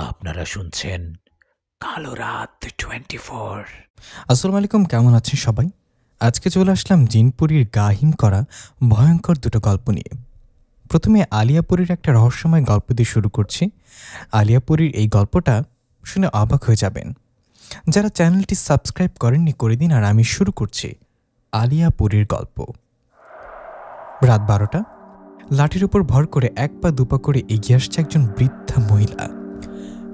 আপনারা শুনছেন কালো রাত 24। আসসালামু আলাইকুম, কেমন আছেন সবাই? আজকে চলে আসলাম জিনপুরীর গাহিম করা ভয়ঙ্কর দুটো গল্প নিয়ে। প্রথমে আলিয়াপুরীর একটা রহস্যময় গল্প দিয়ে শুরু করছি। আলিয়াপুরীর এই গল্পটা শুনে অবাক হয়ে যাবেন। যারা চ্যানেলটি সাবস্ক্রাইব করেননি করে দিন, আর আমি শুরু করছি আলিয়াপুরীর গল্প। রাত 12টা। লাঠির উপর ভর করে এক পা দুপা করে এগিয়ে আসছে একজন বৃদ্ধা মহিলা।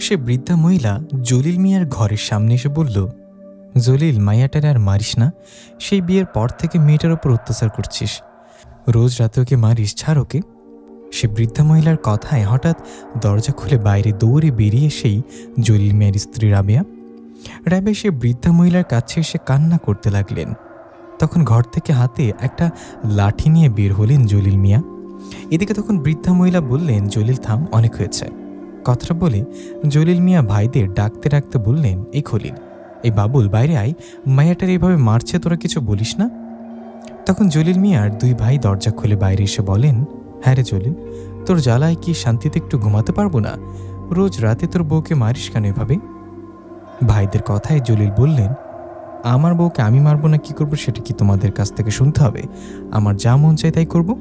সে বৃদ্ধা মহিলা জলিল মিয়ার ঘরের সামনে এসে বলল, জলিল, মাইয়াটারে আর মারিস না। সেই বিয়ের পর থেকে মেয়েটার ওপর অত্যাচার করছিস, রোজ রাতে ওকে মারিস, ছাড় ওকে। সে বৃদ্ধা মহিলার কথায় হঠাৎ দরজা খুলে বাইরে দৌড়ে বেরিয়ে সেই জলিল মিয়ার স্ত্রী রাবেয়া সে বৃদ্ধা মহিলার কাছে এসে কান্না করতে লাগলেন। তখন ঘর থেকে হাতে একটা লাঠি নিয়ে বের হলেন জলিল মিয়া। এদিকে তখন বৃদ্ধা মহিলা বললেন, জলিল থাম, অনেক হয়েছে। কথাটা বলে জলিল মিয়া ভাইদের ডাকতে ডাকতে বললেন, এই খলিল, এই বাবুল, বাইরে আয়, মায়াটার এইভাবে মারছে, তোরা কিছু বলিস না? তখন জলিল মিয়ার দুই ভাই দরজা খুলে বাইরে এসে বলেন, হ্যাঁ রে জলিল, তোর জ্বালায় কি শান্তিতে একটু ঘুমাতে পারবো না? রোজ রাতে তোর বউকে মারিস কেন এভাবে? ভাইদের কথায় জলিল বললেন, আমার বউকে আমি মারবো না কি করবো সেটা কি তোমাদের কাছ থেকে শুনতে হবে? আমার যা মন চাই তাই করবো।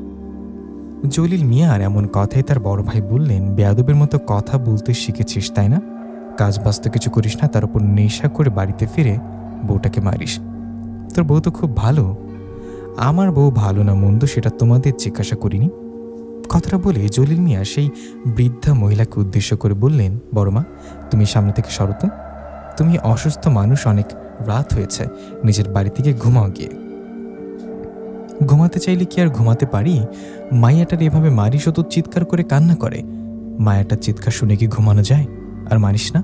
জলিল মিয়ার এমন কথাই তার বড় ভাই বললেন, বেয়াদবের মতো কথা বলতে শিখেছিস তাই না? কাজ বাস্ত কিছু করিস না, তার উপর নেশা করে বাড়িতে ফিরে বউটাকে মারিস। তোর বউ তো খুব ভালো। আমার বউ ভালো না মন্দ সেটা তোমাদের জিজ্ঞাসা করিনি। কথাটা বলে জলিল মিয়া সেই বৃদ্ধা মহিলাকে উদ্দেশ্য করে বললেন, বড় মা, তুমি সামনে থেকে সরো তো। তুমি অসুস্থ মানুষ, অনেক রাত হয়েছে, নিজের বাড়ি থেকে ঘুমাও গিয়ে। ঘুমাতে চাইলে কি আর ঘুমাতে পারি? মাইয়াটার এভাবে মারিস, ও তো চিৎকার করে কান্না করে। মায়াটার চিৎকার শুনে কি ঘুমানো যায়? আর মারিস না,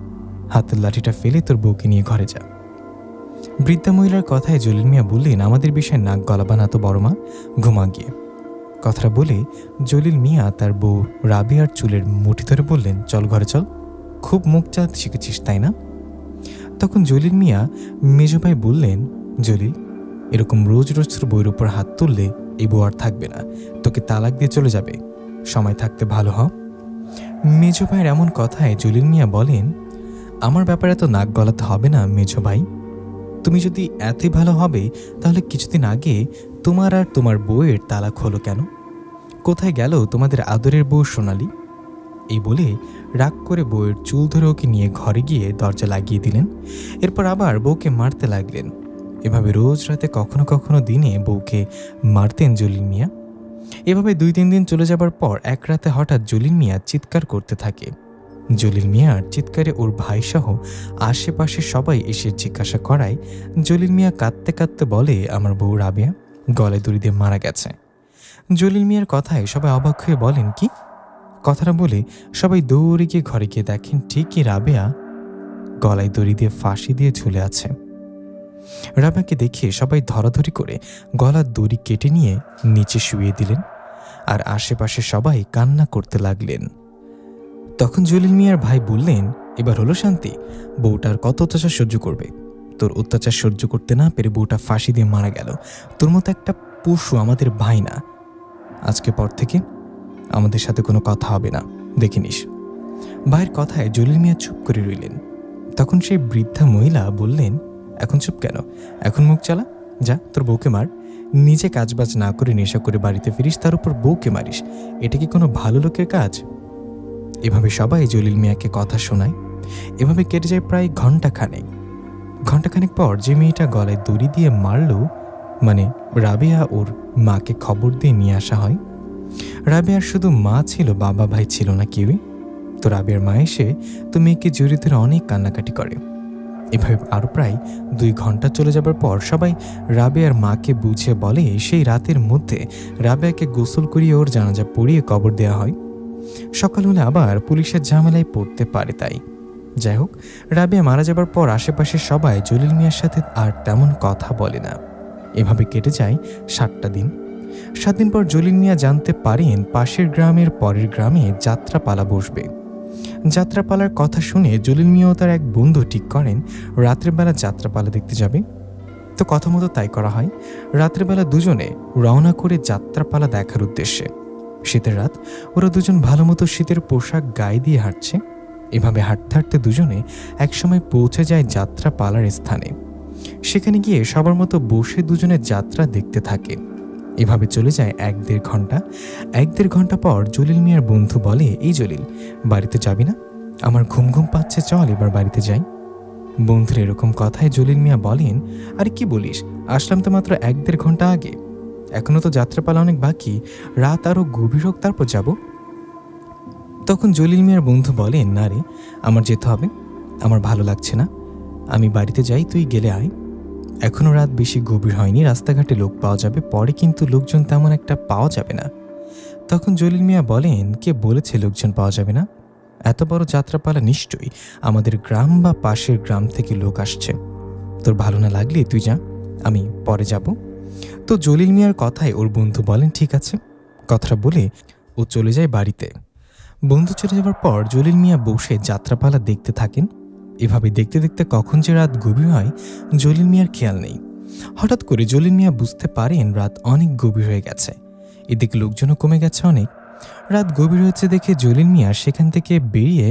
হাতের লাঠিটা ফেলে তোর বউকে নিয়ে ঘরে যা। বৃদ্ধা মহিলার কথায় জলিল মিয়া বললেন, আমাদের বিষয়ে নাক গলাবা না তো বড় মা, ঘুমা গিয়ে। কথাটা বলে জলিল মিয়া তার বউ রাবেয়ার চুলের মুঠি ধরে বললেন, চল ঘরে চল, খুব মুখ চালাতে শিখেছিস তাই না? তখন জলিল মিয়া মেজো ভাই বললেন, জলিল, এরকম রোজ রোজ তোর বইয়ের উপর হাত তুললে এই বউ আর থাকবে না, তোকে তালাক দিয়ে চলে যাবে, সময় থাকতে ভালো হ। মেজো ভাইয়ের এমন কথায় জলিল মিয়া বলেন, আমার ব্যাপারে তো নাক গলাতে হবে না মেজো ভাই। তুমি যদি এতই ভালো হবে তাহলে কিছুদিন আগে তোমার আর তোমার বউয়ের তালাক হলো কেন? কোথায় গেল তোমাদের আদরের বউ সোনালি? এই বলে রাগ করে বউয়ের চুল ধরে ওকে নিয়ে ঘরে গিয়ে দরজা লাগিয়ে দিলেন। এরপর আবার বউকে মারতে লাগলেন। এভাবে রোজ রাতে কখনো কখনো দিনে বউকে মারতেন জলিল মিয়া। এভাবে 2-3 দিন চলে যাবার পর এক রাতে হঠাৎ জলিল মিয়া চিৎকার করতে থাকে। জলিল মিয়ার চিৎকারে ওর ভাইসহ আশেপাশে সবাই এসে জিজ্ঞাসা করায় জলিল মিয়া কাঁদতে কাঁদতে বলে, আমার বউ রাবেয়া গলায় দড়ি দিয়ে মারা গেছে। জলিল মিয়ার কথায় সবাই অবাক হয়ে বলেন, কি? কথাটা বলে সবাই দৌড়ে গিয়ে ঘরে গিয়ে দেখেন ঠিকই রাবেয়া গলায় দড়ি দিয়ে ফাঁসি দিয়ে ঝুলে আছে। রাবেয়াকে দেখে সবাই ধরাধরি করে গলার দড়ি কেটে নিয়ে নিচে শুইয়ে দিলেন, আর আশেপাশে সবাই কান্না করতে লাগলেন। তখন জলিল মিয়ার ভাই বললেন, এবার হলো শান্তি, বউটার কত অত্যাচার সহ্য করবে? তোর অত্যাচার সহ্য করতে না পেরে বউটা ফাঁসি দিয়ে মারা গেল। তোর মতো একটা পশু আমাদের ভাই না। আজকে পর থেকে আমাদের সাথে কোনো কথা হবে না, দেখে নিস। ভাইয়ের কথায় জলিল মিয়া চুপ করে রইলেন। তখন সেই বৃদ্ধা মহিলা বললেন, এখন চুপ কেন? এখন মুখ চালা, যা তোর বউকে মার। নিজে কাজবাজ না করে নেশা করে বাড়িতে ফিরিস, তার উপর বউকে মারিস, এটা কি কোনো ভালো লোকের কাজ? এভাবে সবাই জলিল মিয়াকে কথা শোনায়। এভাবে কেটে যায় প্রায় ঘন্টাখানেক পর যে মেয়েটা গলায় দড়ি দিয়ে মারল, মানে রাবেয়া, ওর মাকে খবর দিয়ে নিয়ে আসা হয়। রাবেয়ার শুধু মা ছিল, বাবা ভাই ছিল না কেউই। তো রাবেয়ার মা এসে তো মেয়েকে জড়িয়ে ধরে অনেক কান্নাকাটি করে। এভাবে আরও প্রায় 2 ঘন্টা চলে যাবার পর সবাই রাবেয়ার মাকে বুঝে বলে, সেই রাতের মধ্যে রাবেয়াকে গোসল করিয়ে ওর জানাজা পড়িয়ে কবর দেওয়া হয়। সকাল হলে আবার পুলিশের ঝামেলায় পড়তে পারে তাই। যাই হোক, রাবেয়া মারা যাবার পর আশেপাশের সবাই জলিল মিয়ার সাথে আর তেমন কথা বলে না। এভাবে কেটে যায় 7টা দিন। 7 দিন পর জলিল মিয়া জানতে পারেন পাশের গ্রামের পরের গ্রামে যাত্রাপালা বসবে। যাত্রাপালার কথা শুনে জলিল মিয়া ও তার এক বন্ধু ঠিক করেন রাত্রেবেলা যাত্রাপালা দেখতে যাবে। তো কথা মতো তাই করা হয়। রাত্রেবেলা দুজনে রওনা করে যাত্রাপালা দেখার উদ্দেশ্যে। শীতের রাত, ওরা দুজন ভালো মতো শীতের পোশাক গায়ে দিয়ে হাঁটছে। এভাবে হাঁটতে হাঁটতে দুজনে একসময় পৌঁছে যায় যাত্রা পালার স্থানে। সেখানে গিয়ে সবার মতো বসে দুজনের যাত্রা দেখতে থাকে। এভাবে চলে যায় 1-1.5 ঘন্টা। 1-1.5 ঘন্টা পর জলিল মিয়ার বন্ধু বলে, এই জলিল, বাড়িতে যাবি না? আমার ঘুম ঘুম পাচ্ছে, চল এবার বাড়িতে যাই। বন্ধুর এরকম কথায় জলিল মিয়া বলেন, আরে কি বলিস, আসলাম তো মাত্র 1-1.5 ঘন্টা আগে, এখনো তো যাত্রাপালা অনেক বাকি, রাত আরও গভীর হোক তারপর যাব। তখন জলিল মিয়ার বন্ধু বলেন, না রে, আমার যেতে হবে, আমার ভালো লাগছে না, আমি বাড়িতে যাই, তুই গেলে আয়। এখনও রাত বেশি গভীর হয়নি, রাস্তাঘাটে লোক পাওয়া যাবে, পরে কিন্তু লোকজন তেমন একটা পাওয়া যাবে না। তখন জলিল মিয়া বলেন, কে বলেছে লোকজন পাওয়া যাবে না? এত বড় যাত্রাপালা, নিশ্চয়ই আমাদের গ্রাম বা পাশের গ্রাম থেকে লোক আসছে। তোর ভালো না লাগলে তুই যা, আমি পরে যাব। তো জলিল মিয়ার কথায় ওর বন্ধু বলেন, ঠিক আছে। কথাটা বলে ও চলে যায় বাড়িতে। বন্ধু চলে যাওয়ার পর জলিল মিয়া বসে যাত্রাপালা দেখতে থাকেন। এভাবে দেখতে দেখতে কখন যে রাত গভীর হয় জলিল মিয়ার খেয়াল নেই। হঠাৎ করে জলিল মিয়া বুঝতে পারেন রাত অনেক গভীর হয়ে গেছে, এদিকে লোকজনও কমে গেছে অনেক। রাত গভীর হচ্ছে দেখে জলিল মিয়া সেখান থেকে বেরিয়ে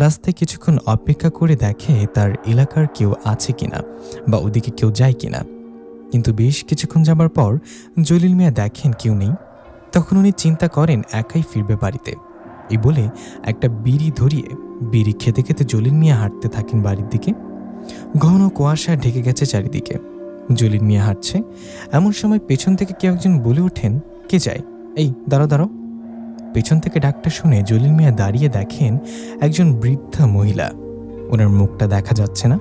রাস্তায় কিছুক্ষণ অপেক্ষা করে দেখে তার এলাকার কেউ আছে কিনা বা ওদিকে কেউ যায় কিনা। কিন্তু বেশ কিছুক্ষণ যাবার পর জলিল মিয়া দেখেন কেউ নেই। তখন উনি চিন্তা করেন একাই ফিরবে বাড়িতে। এই বলে একটা বিড়ি ধরিয়ে বিড়ি খেতে খেতে জলিল মিয়া হাঁটতে থাকেন বাড়ির দিকে। ঘন কুয়াশা ঢেকে গেছে চারিদিকে। জলিল মিয়া হাঁটছে, এমন সময় পেছন থেকে কেউ একজন বলে ওঠেন, কে যায়? এই দাঁড়াও দাঁড়াও। পেছন থেকে ডাকটা শুনে জলিল মিয়া দাঁড়িয়ে দেখেন একজন বৃদ্ধা মহিলা। ওনার মুখটা দেখা যাচ্ছে না,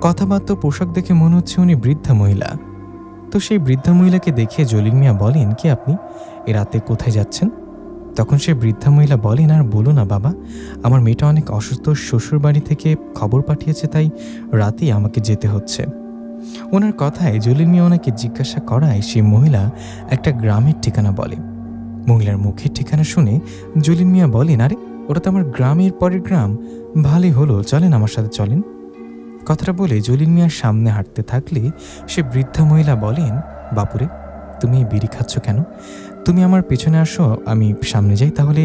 কথাবার্তা পোশাক দেখে মনে হচ্ছে উনি বৃদ্ধা মহিলা। তো সেই বৃদ্ধা মহিলাকে দেখে জলিল মিয়া বলেন, কে আপনি? এ রাতে কোথায় যাচ্ছেন? তখন সে বৃদ্ধা মহিলা বলেন, আর বলো না বাবা, আমার মেয়েটা অনেক অসুস্থ, শ্বশুর বাড়ি থেকে খবর পাঠিয়েছে, তাই রাতেই আমাকে যেতে হচ্ছে। ওনার কথায় জলিল মিয়া ওনাকে জিজ্ঞাসা করায় সেই মহিলা একটা গ্রামের ঠিকানা বলে। মহিলার মুখের ঠিকানা শুনে জলিল মিয়া বলেন, আরে ওটা তো আমার গ্রামের পরের গ্রাম, ভালোই হলো, চলেন আমার সাথে চলেন। কথাটা বলে জলিল মিয়ার সামনে হাঁটতে থাকলে সে বৃদ্ধা মহিলা বলেন, বাপুরে, তুমি বিড়ি খাচ্ছ কেন? তুমি আমার পেছনে আসো, আমি সামনে যাই, তাহলে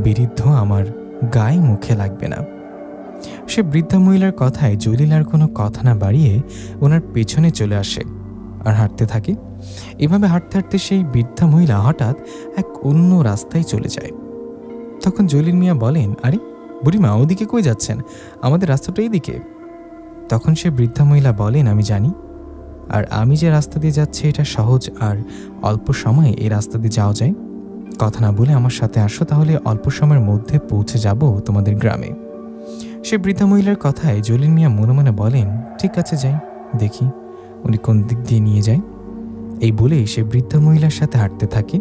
বিড়ির ধোঁয়া আমার গায়ে মুখে লাগবে না। সে বৃদ্ধা মহিলার কথায় জলিল আর কোনো কথা না বাড়িয়ে ওনার পেছনে চলে আসে আর হাঁটতে থাকে। এভাবে হাঁটতে হাঁটতে সেই বৃদ্ধা মহিলা হঠাৎ এক অন্য রাস্তায় চলে যায়। তখন জলিল মিয়া বলেন, আরে বুড়িমা, ওদিকে কই যাচ্ছেন? আমাদের রাস্তাটা এইদিকে। তখন সে বৃদ্ধা মহিলা বলেন, আমি জানি, আর আমি যে রাস্তা দিয়ে যাচ্ছি এটা সহজ আর অল্প সময়ে এই রাস্তা দিয়ে যাওয়া যায়। কথা না বলে আমার সাথে আসো, তাহলে অল্প সময়ের মধ্যে পৌঁছে যাব তোমাদের গ্রামে। সে বৃদ্ধা মহিলার কথায় জলিল মিয়া মনে মনে বলেন, ঠিক আছে, যাই, দেখি উনি কোন দিক দিয়ে নিয়ে যায়। এই বলেই সে বৃদ্ধা মহিলার সাথে হাঁটতে থাকে।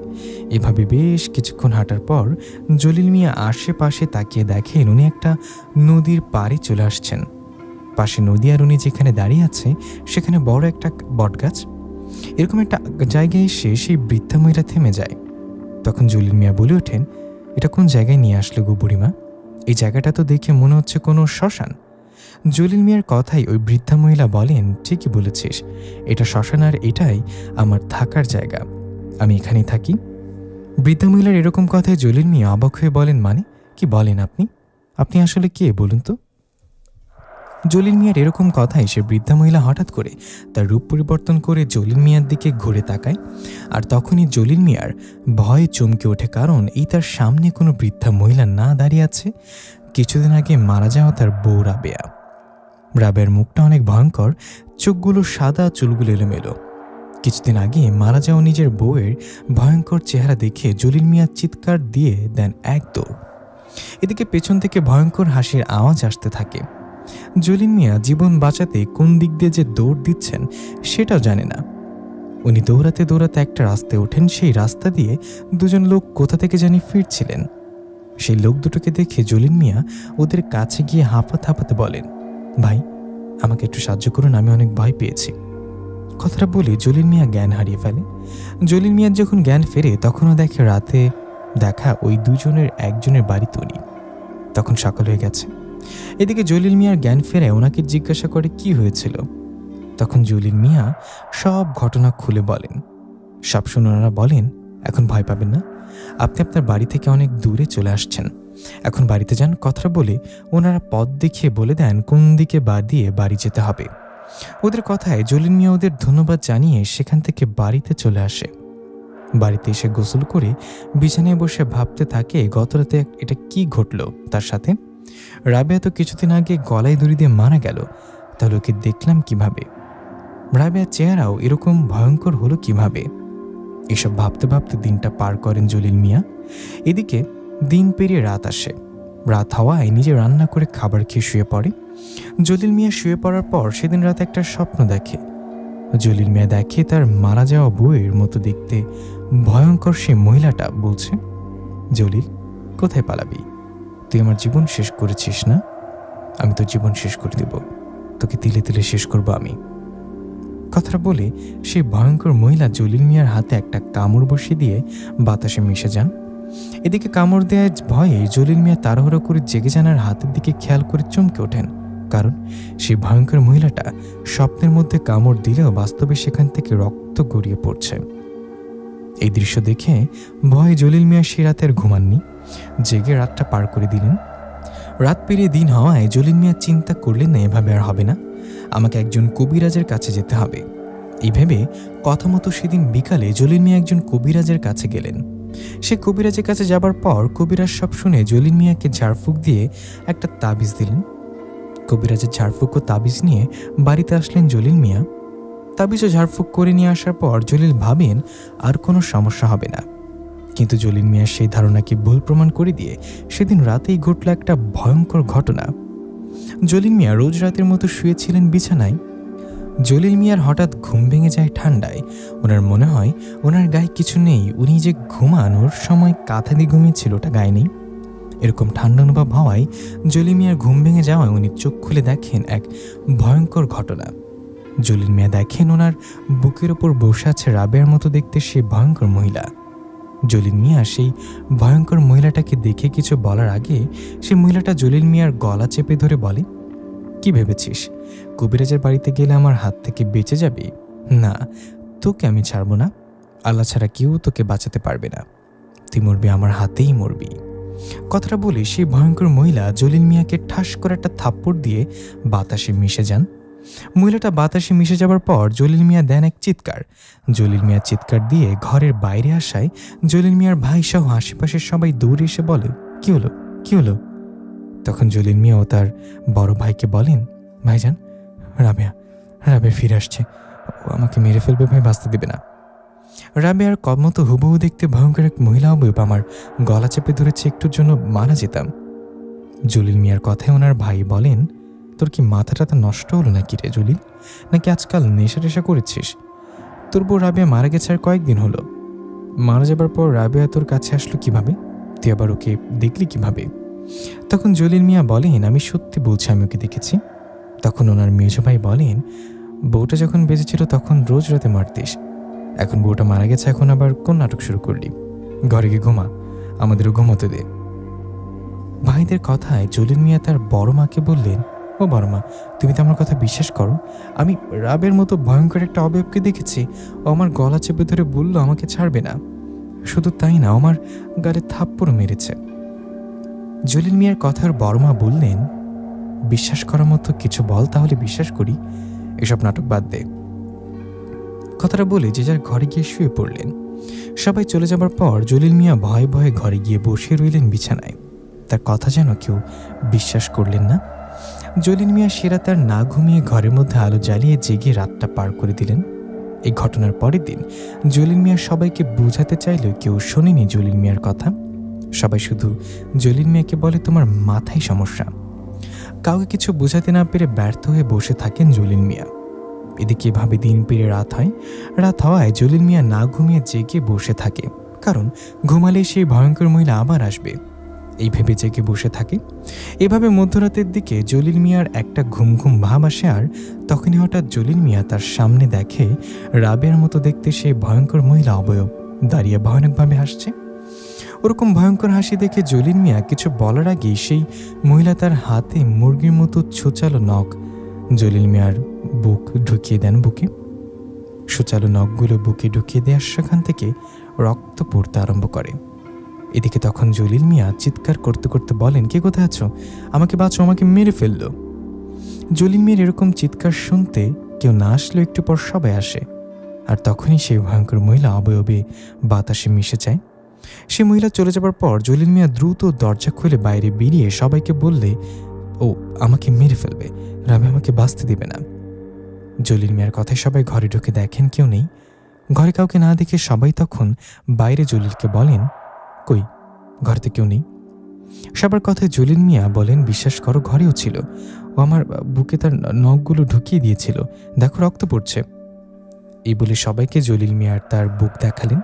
এভাবে বেশ কিছুক্ষণ হাঁটার পর জলিল মিয়া আশেপাশে তাকিয়ে দেখেন উনি একটা নদীর পাড়ে চলে আসছেন। পাশে নদী, আর উনি যেখানে দাঁড়িয়ে আছে সেখানে বড় একটা বটগাছ। এরকম একটা জায়গায় এসে সেই বৃদ্ধা মহিলা থেমে যায়। তখন জলিল মিয়া বলে ওঠেন, এটা কোন জায়গায় নিয়ে আসলো গো বুড়িমা? এই জায়গাটা তো দেখে মনে হচ্ছে কোনো শ্মশান। জলিল মিয়ার কথাই ওই বৃদ্ধা মহিলা বলেন, ঠিকই বলেছিস, এটা শ্মশান, আর এটাই আমার থাকার জায়গা, আমি এখানেই থাকি। বৃদ্ধা মহিলার এরকম কথায় জলিল মিয়া অবাক হয়ে বলেন, মানে কি বলেন আপনি? আপনি আসলে কে বলুন তো? জলিল মিয়ার এরকম কথায় সে বৃদ্ধা মহিলা হঠাৎ করে তার রূপ পরিবর্তন করে জলিল মিয়ার দিকে ঘুরে তাকায়। আর তখনই জলিল মিয়ার ভয়ে চমকে ওঠে, কারণ এই তার সামনে কোনো বৃদ্ধা মহিলা না, দাঁড়িয়ে আছে কিছুদিন আগে মারা যাওয়া তার বউ রাবেয়া। রাবেয়ার মুখটা অনেক ভয়ঙ্কর, চোখগুলো সাদা, চুলগুলো এলোমেলো। কিছুদিন আগে মারা যাওয়া নিজের বউয়ের ভয়ঙ্কর চেহারা দেখে জলিল মিয়া চিৎকার দিয়ে দেন এক দৌড়। এদিকে পেছন থেকে ভয়ঙ্কর হাসির আওয়াজ আসতে থাকে। জলিল মিয়া জীবন বাঁচাতে কোন দিক দিয়ে যে দৌড় দিচ্ছেন সেটাও জানে না। উনি দৌড়াতে দৌড়াতে একটা রাস্তায় ওঠেন। সেই রাস্তা দিয়ে দুজন লোক কোথা থেকে জানি ফিরছিলেন। সেই লোক দুটোকে দেখে জলিল মিয়া ওদের কাছে গিয়ে হাঁপাতে হাঁপাতে বলেন, ভাই, আমাকে একটু সাহায্য করুন, আমি অনেক ভয় পেয়েছি। কথাটা বলে জলিল মিয়া জ্ঞান হারিয়ে ফেলে। জলিল মিয়ার যখন জ্ঞান ফেরে তখনও দেখে রাতে দেখা ওই দুজনের একজনের বাড়িতে উনি। তখন সকাল হয়ে গেছে। এদিকে জলিল মিয়ার জ্ঞান ফেরায় ওনাকে জিজ্ঞাসা করে কি হয়েছিল। তখন জলিল মিয়া সব ঘটনা খুলে বলেন। সব শুনে ওনারা বলেন, এখন ভয় পাবেন না, আপনি আপনার বাড়ি থেকে অনেক দূরে চলে আসছেন, এখন বাড়িতে যান। কথাটা বলে ওনারা পথ দেখিয়ে বলে দেন কোন দিকে দিয়ে বাড়ি যেতে হবে। ওদের কথায় জলিল মিয়া ওদের ধন্যবাদ জানিয়ে সেখান থেকে বাড়িতে চলে আসে। বাড়িতে এসে গোসল করে বিছানায় বসে ভাবতে থাকে গতরাতে এটা কি ঘটলো তার সাথে। রাবেয়া তো কিছুদিন আগে গলায় দড়ি দিয়ে মারা গেল, তাহলে ওকে দেখলাম কিভাবে? রাবেয়ার চেহারাও এরকম ভয়ঙ্কর হলো কিভাবে? এসব ভাবতে ভাবতে দিনটা পার করেন জলিল মিয়া। এদিকে দিন পেরিয়ে রাত আসে। রাত হওয়ায় নিজে রান্না করে খাবার খেয়ে শুয়ে পড়ে। জলিল মিয়া শুয়ে পড়ার পর সেদিন রাতে একটা স্বপ্ন দেখে। জলিল মিয়া দেখে তার মারা যাওয়া বউয়ের মতো দেখতে ভয়ঙ্কর সে মহিলাটা বলছে, জলিল, কোথায় পালাবি? তুই আমার জীবন শেষ করেছিস না? আমি তোর জীবন শেষ করে দেব, তোকে তিলে তিলে শেষ করব আমি। কথাটা বলে সেই ভয়ঙ্কর মহিলা জলিল মিয়ার হাতে একটা কামড় বসিয়ে দিয়ে বাতাসে মিশে যান। এদিকে কামড় দেওয়ার ভয়ে জলিল মিয়া তাড়াহুড়ো করে জেগে যান আর হাতের দিকে খেয়াল করে চমকে ওঠেন, কারণ সেই ভয়ঙ্কর মহিলাটা স্বপ্নের মধ্যে কামড় দিলেও বাস্তবে সেখান থেকে রক্ত গড়িয়ে পড়ছে। এই দৃশ্য দেখে ভয়ে জলিল মিয়া সে রাতে আর ঘুমাননি, জেগে রাতটা পার করে দিলেন। রাত পেরিয়ে দিন হওয়ায় জলিল মিয়া চিন্তা করলেন না এভাবে আর হবে না, আমাকে একজন কবিরাজের কাছে যেতে হবে। এই ভেবে কথা মতো সেদিন বিকালে জলিল মিয়া একজন কবিরাজের কাছে গেলেন। সে কবিরাজের কাছে যাবার পর কবিরাজ সব শুনে জলিল মিয়াকে ঝাড়ফুঁক দিয়ে একটা তাবিজ দিলেন। কবিরাজের ঝাড়ফুঁক ও তাবিজ নিয়ে বাড়িতে আসলেন জলিল মিয়া। তাবিজ ও ঝাড়ফুঁক করে নিয়ে আসার পর জলিল ভাবেন আর কোনো সমস্যা হবে না, কিন্তু জলিল মিয়ার সেই ধারণাকে ভুল প্রমাণ করে দিয়ে সেদিন রাতেই ঘটল একটা ভয়ঙ্কর ঘটনা। জলিল মিয়া রোজ রাতের মতো শুয়েছিলেন বিছানায়। জলিল মিয়ার হঠাৎ ঘুম ভেঙে যায় ঠান্ডায়। ওনার মনে হয় ওনার গায়ে কিছু নেই, উনি যে ঘুমানোর সময় কাঁথা দিয়ে ঘুমিয়েছিল ওটা গায়ে নেই। এরকম ঠান্ডা অনুভব হওয়ায় জলিল মিয়ার ঘুম ভেঙে যাওয়ায় উনি চোখ খুলে দেখেন এক ভয়ঙ্কর ঘটনা। জলিল মিয়া দেখেন ওনার বুকের ওপর বসে আছে রাবেয়ার মতো দেখতে সেই ভয়ঙ্কর মহিলা। জলিল মিয়া সেই ভয়ঙ্কর মহিলাটাকে দেখে কিছু বলার আগে সেই মহিলাটা জলিল মিয়ার গলা চেপে ধরে বলে, কি ভেবেছিস কবিরাজের বাড়িতে গেলে আমার হাত থেকে বেঁচে যাবে? না, তোকে আমি ছাড়বো না। আল্লাহ ছাড়া কেউ তোকে বাঁচাতে পারবে না, তুই মরবি আমার হাতেই মরবি। কথাটা বলে সেই ভয়ঙ্কর মহিলা জলিল মিয়াকে ঠাস করে একটা থাপ্পড় দিয়ে বাতাসে মিশে যান। মহিলাটা বাতাসে মিশে যাবার পর জলিল মিয়া দেন এক চিৎকার। জলিল মিয়া চিৎকার দিয়ে ঘরের বাইরে আসায় জলিল মিয়ার ভাই সহ আশেপাশের সবাই দৌড়ে এসে বলে, কি হলো, কি হলো? তখন জলিল মিয়া ও তার বড় ভাইকে বলেন, ভাইজান, রাবেয়া ফিরে আসছে, ও আমাকে মেরে ফেলবে, ভাই বাঁচতে দেবে না। রাবেয়ার কমতো হুবহু দেখতে ভয়ঙ্কর এক মহিলা অবয়ব আমার গলা চেপে ধরেছে, একটুর জন্য মারা যেতাম। জলিল মিয়ার কথায় ওনার ভাই বলেন, তোর কি মাথা টাথা নষ্ট হলো নাকি রে জলিল? নাকি আজকাল নেশা টেশা করেছিস? তোর বউ রাবেয়া মারা গেছে আর কয়েকদিন হলো। মারা যাবার পর রাবেয়া তোর কাছে আসলো কিভাবে? তুই আবার ওকে দেখলি কিভাবে? তখন জলিল মিয়া বলেন, আমি সত্যি বলছি, আমি ওকে দেখেছি। তখন ওনার মেজো ভাই বলেন, বউটা যখন বেঁচে ছিল তখন রোজ রাতে মারতিস, এখন বউটা মারা গেছে, এখন আবার কোন নাটক শুরু করলি? ঘরে গিয়ে ঘুমা, আমাদেরও ঘুমোতে দে। ভাইদের কথায় জলিল মিয়া তার বড় মাকে বললেন, ও বড় মা, তুমি তো আমার কথা বিশ্বাস করো, আমি রাবের মতো ভয়ঙ্কর একটা অবয়বকে দেখেছি। ও আমার গলা চেপে ধরে বলল আমাকে ছাড়বে না। শুধু তাই না, আমার গালে থাপ্পড় মেরেছে। জলিল মিয়ার কথার বড় মা বললেন, বিশ্বাস করার মতো কিছু বল, তাহলে বিশ্বাস করি, এসব নাটক বাদ দে। কথাটা বলে যে যার ঘরে গিয়ে শুয়ে পড়লেন। সবাই চলে যাবার পর জলিল মিয়া ভয়ে ভয়ে ঘরে গিয়ে বসে রইলেন বিছানায়। তার কথা যেন কেউ বিশ্বাস করলেন না। জলিল মিয়া সেরা তার না ঘুমিয়ে ঘরের মধ্যে আলো জ্বালিয়ে জেগে রাতটা পার করে দিলেন। এই ঘটনার পরের দিন জলিল মিয়া সবাইকে বোঝাতে চাইলেও কেউ শোনেনি জলিল মিয়ার কথা। সবাই শুধু জলিল মিয়াকে বলে, তোমার মাথায় সমস্যা। কাউকে কিছু বোঝাতে না পেরে ব্যর্থ হয়ে বসে থাকেন জলিল মিয়া। এদিকে এভাবে দিন পেরে রাত হয়। রাত হওয়ায় জলিল মিয়া না ঘুমিয়ে জেগে বসে থাকে, কারণ ঘুমালে সেই ভয়ঙ্কর মহিলা আবার আসবে, এই ভেবে জেগে বসে থাকে। এভাবে মধ্যরাতের দিকে জলিল মিয়ার একটা ঘুম ঘুম ভাব আসে, আর তখনই হঠাৎ জলিল মিয়া তার সামনে দেখে রাবেয়ার মতো দেখতে সেই ভয়ঙ্কর মহিলা অবয়ব দাঁড়িয়ে ভয়ানকভাবে হাসছে। ওরকম ভয়ঙ্কর হাসি দেখে জলিল মিয়া কিছু বলার আগেই সেই মহিলা তার হাতে মুরগির মতো ছোচালো নখ জলিল মিয়ার বুক ঢুকিয়ে দেন বুকে। সুচালো নখগুলো বুকে ঢুকিয়ে দেওয়ার সেখান থেকে রক্ত পড়তে আরম্ভ করে। এদিকে তখন জলিল মিয়া চিৎকার করতে করতে বলেন, কে কোথায় আছো? আমাকে বাঁচো, আমাকে মেরে ফেললো। জলিল মিয়ার এরকম চিৎকার শুনতে কেউ না আসলেও একটু পর সবাই আসে, আর তখনই সেই ভয়ঙ্কর মহিলা অবয়বে বাতাসে মিশে যায়। সে মহিলা চলে যাবার পর জলিল মিয়া দ্রুত দরজা খুলে বাইরে বেরিয়ে সবাইকে বললে, ও আমাকে মেরে ফেলবে, রাবে আমাকে বাঁচতে দিবে না। জলিল মিয়ার কথায় সবাই ঘরে ঢুকে দেখেন কেউ নেই। ঘরে কাউকে না দেখে সবাই তখন বাইরে জলিলকে বলেন, কই, ঘরেতে কেউ নেই। সবার কথায় জলিল মিয়া বলেন, বিশ্বাস করো ঘরেও ছিল, ও আমার বুকে তার নখগুলো ঢুকিয়ে দিয়েছিল, দেখো রক্ত পড়ছে। এই বলে সবাইকে জলিল মিয়ার তার বুক দেখালেন,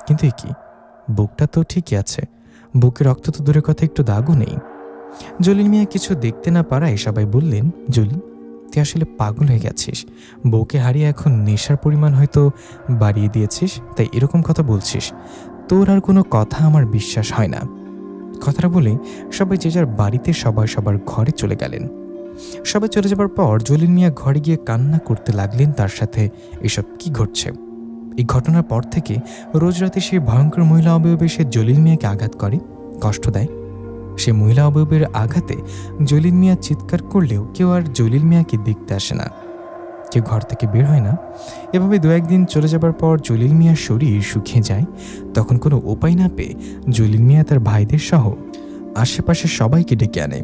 কিন্তু এ কি, বুকটা তো ঠিকই আছে, বুকে রক্ত তো দূরের কথা একটু দাগও নেই। জলিল মিয়া কিছু দেখতে না পারায় সবাই বললেন, জলিল তুই আসলে পাগল হয়ে গেছিস, বউকে হারিয়ে এখন নেশার পরিমাণ হয়তো বাড়িয়ে দিয়েছিস, তাই এরকম কথা বলছিস, তোর আর কোনো কথা আমার বিশ্বাস হয় না। কথাটা বলে সবাই যে যার বাড়িতে সবার ঘরে চলে গেলেন। সবাই চলে যাবার পর জলিল মিয়া ঘরে গিয়ে কান্না করতে লাগলেন, তার সাথে এসব কি ঘটছে। এই ঘটনার পর থেকে রোজ রাতে সেই ভয়ঙ্কর মহিলা অবয়বে সে জলিল মিয়াকে আঘাত করে, কষ্ট দেয়। সে মহিলা অবয়বের আঘাতে জলিল মিয়া চিৎকার করলেও কেউ আর জলিল মিয়াকে দেখতে আসে না, কেউ ঘর থেকে বের হয় না। এভাবে দু একদিন চলে যাবার পর জলিল মিয়ার শরীর শুকিয়ে যায়। তখন কোনো উপায় না পেয়ে জলিল মিয়া তার ভাইদের সহ আশেপাশে সবাইকে ডেকে আনে।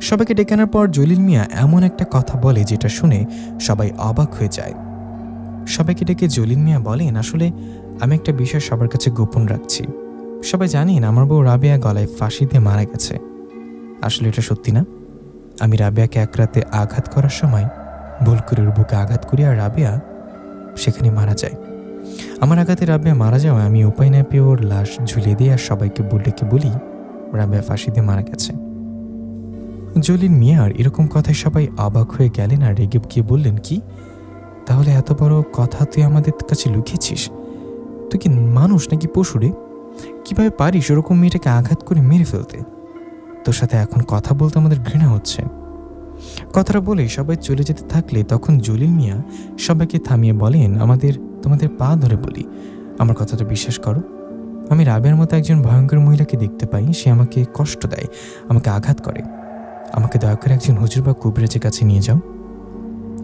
সবাইকে ডেকে আনার পর জলিল মিয়া এমন একটা কথা বলে যেটা শুনে সবাই অবাক হয়ে যায়। সবাইকে ডেকে জলিল মিয়া বলেন, আসলে আমি একটা বিষয় সবার কাছে গোপন রাখছি। সবাই জানেন আমার বউ রাবেয়া গলায় ফাঁসি দিয়ে মারা গেছে। আসলে এটা সত্যি না, আমি রাবেয়াকে এক রাতে আঘাত করার সময় ভুল করে ওর বুকে আঘাত করি, আর রাবেয়া সেখানে মারা যায়। আমার আঘাতে রাবেয়া মারা যাওয়ায় আমি উপায় না পেয়ে ওর লাশ ঝুলিয়ে দিই, আর সবাইকে বলি রাবেয়া ফাঁসি দিয়ে মারা গেছে। জলিল মিয়ার এরকম কথায় সবাই অবাক হয়ে গেলেন আর রেগে গিয়ে বললেন, কি, তাহলে এত বড় কথা তুই আমাদের কাছে লুকিয়েছিস? তুই কি মানুষ নাকি পশু রে? কিভাবে পারিস ওরকম মেয়েটাকে আঘাত করে মেরে ফেলতে? তোর সাথে এখন কথা বলতে আমাদের ঘৃণা হচ্ছে। কথাটা বলে সবাই চলে যেতে থাকলে তখন জলিল মিয়া সবাইকে থামিয়ে বলেন, তোমাদের পা ধরে বলি, আমার কথাটা বিশ্বাস করো, আমি রাবেয়ার মতো একজন ভয়ঙ্কর মহিলাকে দেখতে পাই, সে আমাকে কষ্ট দেয়, আমাকে আঘাত করে, আমাকে দয়া করে একজন হুজুর বা কবিরাজের কাছে নিয়ে যাও।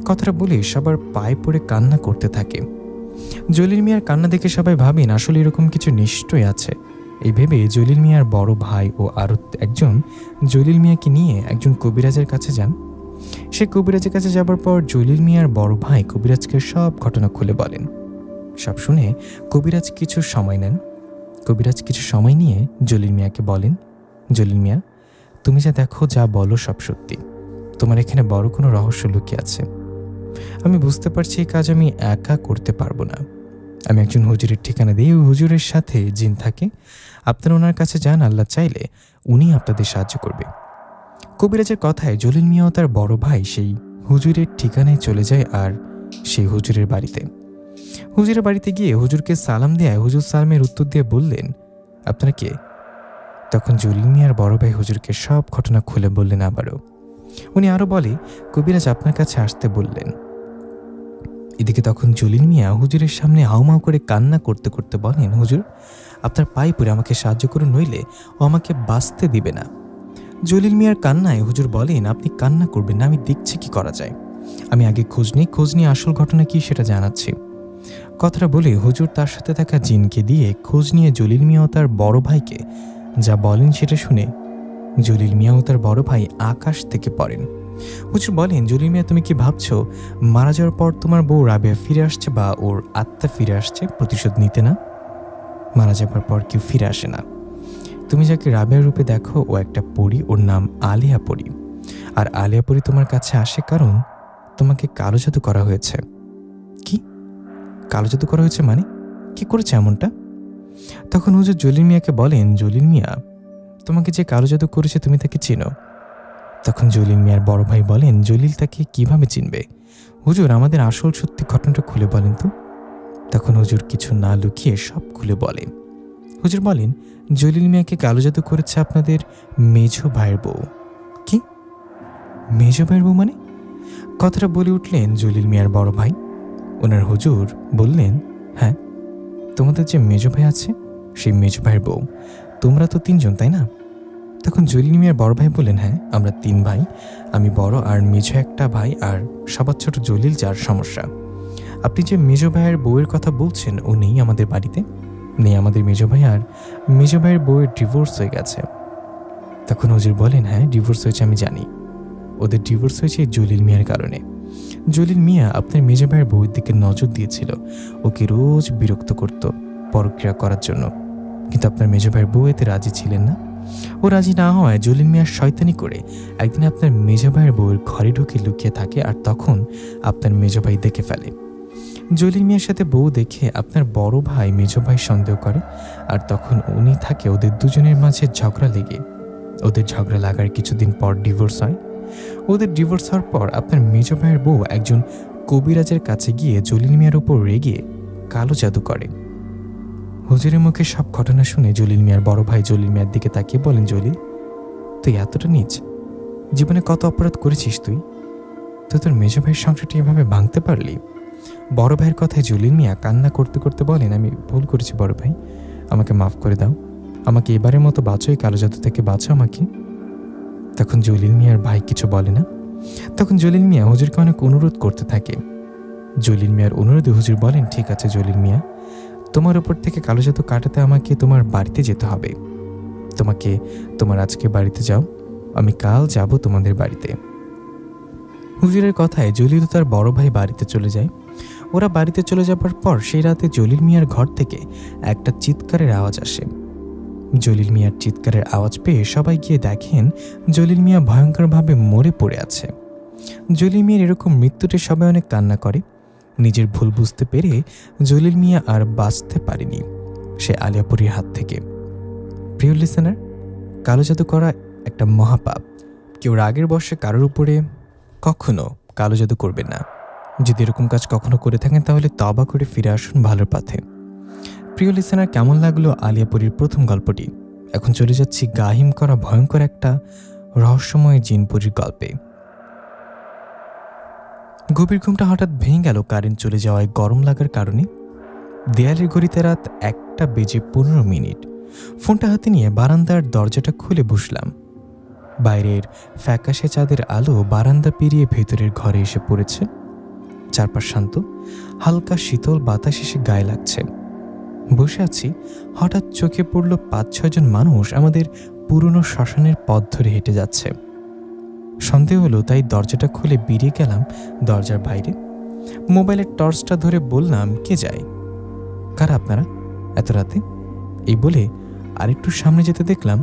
কথাটা বলে সবার পায়ে পড়ে কান্না করতে থাকে। জলিল মিয়ার কান্না দেখে সবাই ভাবেন আসলে এরকম কিছু নিশ্চয়ই আছে। এই ভেবে জলিল মিয়ার বড় ভাই ও আরও একজন জলিল মিয়াকে নিয়ে একজন কবিরাজের কাছে যান। সে কবিরাজের কাছে যাবার পর জলিল মিয়ার বড় ভাই কবিরাজকে সব ঘটনা খুলে বলেন। সব শুনে কবিরাজ কিছু সময় নেন। কবিরাজ কিছু সময় নিয়ে জলিল মিয়াকে বলেন, জলিল মিয়া, তুমি যা দেখো যা বলো সব সত্যি, তোমার এখানে বড় কোনো রহস্য লুকিয়ে আছে। আমি বুঝতে পারছি এই কাজ আমি একা করতে পারবো না। আমি একজন হুজুরের ঠিকানা দিই, ওই হুজুরের সাথে জিন থাকে, আপনারা ওনার কাছে যান, আল্লাহ চাইলে উনি আপনাদের সাহায্য করবে। কবিরাজের কথায় জলিল মিয়াও তার বড় ভাই সেই হুজুরের ঠিকানায় চলে যায় আর সেই হুজুরের বাড়িতে। হুজুরের বাড়িতে গিয়ে হুজুরকে সালাম দেয়। হুজুর সালামের উত্তর দিয়ে বললেন, আপনারা কে? তখন জলিল মিয়ার বড় ভাই হুজুরকে সব ঘটনা খুলে বললেন আবারও। উনি আরও বলে, কবিরাজ আপনার কাছে আসতে বললেন। এদিকে তখন জলিল মিয়া হুজুরের সামনে হাউমাউ করে কান্না করতে করতে বলেন, হুজুর আপনার পায়ে পড়ে আমাকে সাহায্য করুন, নইলে ও আমাকে বাঁচতে দিবে না। জলিল মিয়ার কান্নায় হুজুর বলেন, আপনি কান্না করবেন না, আমি দেখছি কি করা যায়। আমি আগে খোঁজ নিয়ে আসল ঘটনা কি সেটা জানাচ্ছি। কথাটা বলে হুজুর তার সাথে থাকা জিনকে দিয়ে খোঁজ নিয়ে জলিল মিয়া ও তার বড় ভাইকে যা বলেন সেটা শুনে জলিল মিয়া ও তার বড় ভাই আকাশ থেকে পড়েন। হুজুর বলেন, জলিল মিয়া তুমি কি ভাবছো মারা যাওয়ার পর তোমার বউ রাবেয়া ফিরে আসছে বা ওর আত্মা ফিরে আসছে প্রতিশোধ নিতে? না, মারা যাবার পর কেউ ফিরে আসে না। তুমি যাকে রাবেয়ার রূপে দেখো ও একটা পরী, ওর নাম আলিয়া পরী। আর আলিয়া পরী তোমার কাছে আসে কারণ তোমাকে কালো জাদু করা হয়েছে। কি কালো জাদু করা হয়েছে মানে? কি করেছে এমনটা? তখন হুজুর জলিল মিয়াকে বলেন, জলিল মিয়া তোমাকে যে কালো জাদু করেছে তুমি তাকে চিনো? তখন জলিল মিয়ার বড় ভাই বলেন, জলিল তাকে কিভাবে চিনবে? হুজুর আমাদের আসল সত্যি ঘটনাটা খুলে বলেন তো। তখন হুজুর কিছু না লুকিয়ে সব খুলে বলে। হুজুর বলেন, জলিল মিয়াকে কালো জাদু করেছে আপনাদের মেজো ভাইয়ের বউ। কি মেজো ভাইয়ের বউ মানে? কথাটা বলে উঠলেন জলিল মিয়ার বড় ভাই। ওনার হুজুর বললেন, হ্যাঁ, তোমাদের যে মেজো ভাই আছে সেই মেজো ভাইয়ের বউ, তোমরা তো 3 জন, তাই না? তখন জলিল মিয়ার বড় ভাই বললেন, হ্যাঁ আমরা 3 ভাই, আমি বড় আর মেঝো একটা ভাই আর সবার ছোট জলিল, যার সমস্যা। আপনি যে মেজো ভাইয়ের বউয়ের কথা বলছেন ও নেই আমাদের বাড়িতে, নেই আমাদের মেজো ভাই, আর মেজো ভাইয়ের বউয়ের ডিভোর্স হয়ে গেছে। তখন হুজুর বলেন, হ্যাঁ ডিভোর্স হয়েছে আমি জানি, ওদের ডিভোর্স হয়েছে জলিল মিয়ার কারণে। জলিল মিয়া আপনার মেজো ভাইয়ের বউয়ের দিকে নজর দিয়েছিল, ওকে রোজ বিরক্ত করত পরক্রিয়া করার জন্য, কিন্তু আপনার মেজো ভাইয়ের বউ এতে রাজি ছিলেন না। ও রাজি না হওয়ায় জলিল মিয়া শয়তানি করে একদিন আপনার মেজো ভাইয়ের বউয়ের ঘরে ঢুকে লুকিয়ে থাকে, আর তখন আপনার মেজো ভাই দেখে ফেলে। জলিল মিয়ার সাথে বউ দেখে আপনার বড় ভাই মেজো ভাই সন্দেহ করে, আর তখন উনি থাকে ওদের দুজনের মাঝে ঝগড়া লেগে। ওদের ঝগড়া লাগার কিছুদিন পর ডিভোর্স হয়। ওদের ডিভোর্স হওয়ার পর আপনার মেজো ভাইয়ের বউ একজন কবিরাজের কাছে গিয়ে জলিল মিয়ার উপর রেগে কালো জাদু করে। হুজুরের মুখে সব ঘটনা শুনে জলিল মিয়ার বড় ভাই জলিল মিয়ার দিকে তাকিয়ে বলেন, জলিল তুই এতটা নীচ, জীবনে কত অপরাধ করেছিস তুই, তো তোর মেজো ভাইয়ের সংসারটি এভাবে ভাঙতে পারলি? বড় ভাইয়ের কথায় জলিল মিয়া কান্না করতে করতে বলেন, আমি ভুল করেছি বড় ভাই, আমাকে মাফ করে দাও, আমাকে এবারের মতো বাঁচো, এই কালো জাদু থেকে বাঁচো আমাকে। তখন জলিল মিয়ার ভাই কিছু বলে না। তখন জলিল মিয়া হুজুরকে অনেক অনুরোধ করতে থাকে। জলিল মিয়ার অনুরোধে হুজুর বলেন, ঠিক আছে জলিল মিয়া, তোমার উপর থেকে কালো জাদু কাটাতে আমাকে তোমার বাড়িতে যেতে হবে। তোমাকে তোমার আজকে বাড়িতে যাও, আমি কাল যাব তোমাদের বাড়িতে। হুজুরের কথায় জলিল তার বড় ভাই বাড়িতে চলে যায়। ওরা বাড়িতে চলে যাবার পর সেই রাতে জলিল মিয়ার ঘর থেকে একটা চিৎকারের আওয়াজ আসে। জলিল মিয়ার চিৎকারের আওয়াজ পেয়ে সবাই গিয়ে দেখেন জলিল মিয়া ভয়ঙ্করভাবে মরে পড়ে আছে। জলিল মিয়ার এরকম মৃত্যুতে সবাই অনেক কান্না করে। নিজের ভুল বুঝতে পেরে জলিল মিয়া আর বাঁচতে পারেনি সে আলিয়াপুরীর হাত থেকে। প্রিয় লিসেনার, কালো জাদু করা একটা মহাপাপ। কেউ রাগের বশে কারোর উপরে কখনো কালো জাদু করবেন না। যদি এরকম কাজ কখনো করে থাকেন তাহলে তওবা করে ফিরে আসুন ভালোর পথে। প্রিয় লিসেনার, কেমন লাগলো আলিয়াপুরীর প্রথম গল্পটি? এখন চলে যাচ্ছি গাহিম করা ভয়ঙ্কর একটা রহস্যময় জিনপুরীর গল্পে। গভীর ঘুমটা হঠাৎ ভেঙে গেল কারেন্ট চলে যাওয়ায় গরম লাগার কারণে। দেয়ালের ঘড়িতে রাত 1:15। ফোনটা হাতে নিয়ে বারান্দার দরজাটা খুলে বসলাম। বাইরের ফ্যাকাশে চাঁদের আলো বারান্দা পেরিয়ে ভেতরের ঘরে এসে পড়েছে। চারপাশ শান্ত, হালকা শীতল বাতাস এসে গায়ে লাগছে। বসে আছি, হঠাৎ চোখে পড়ল 5-6 জন মানুষ আমাদের পুরনো শ্মশানের পথ ধরে হেঁটে যাচ্ছে। সন্দেহ হলো, তাই দরজাটা খুলে বেরিয়ে গেলাম দরজার বাইরে। মোবাইলের টর্চটা ধরে বললাম, কে যায়? কারা আপনারা এত রাতে? এই বলে আরেকটু সামনে যেতে দেখলাম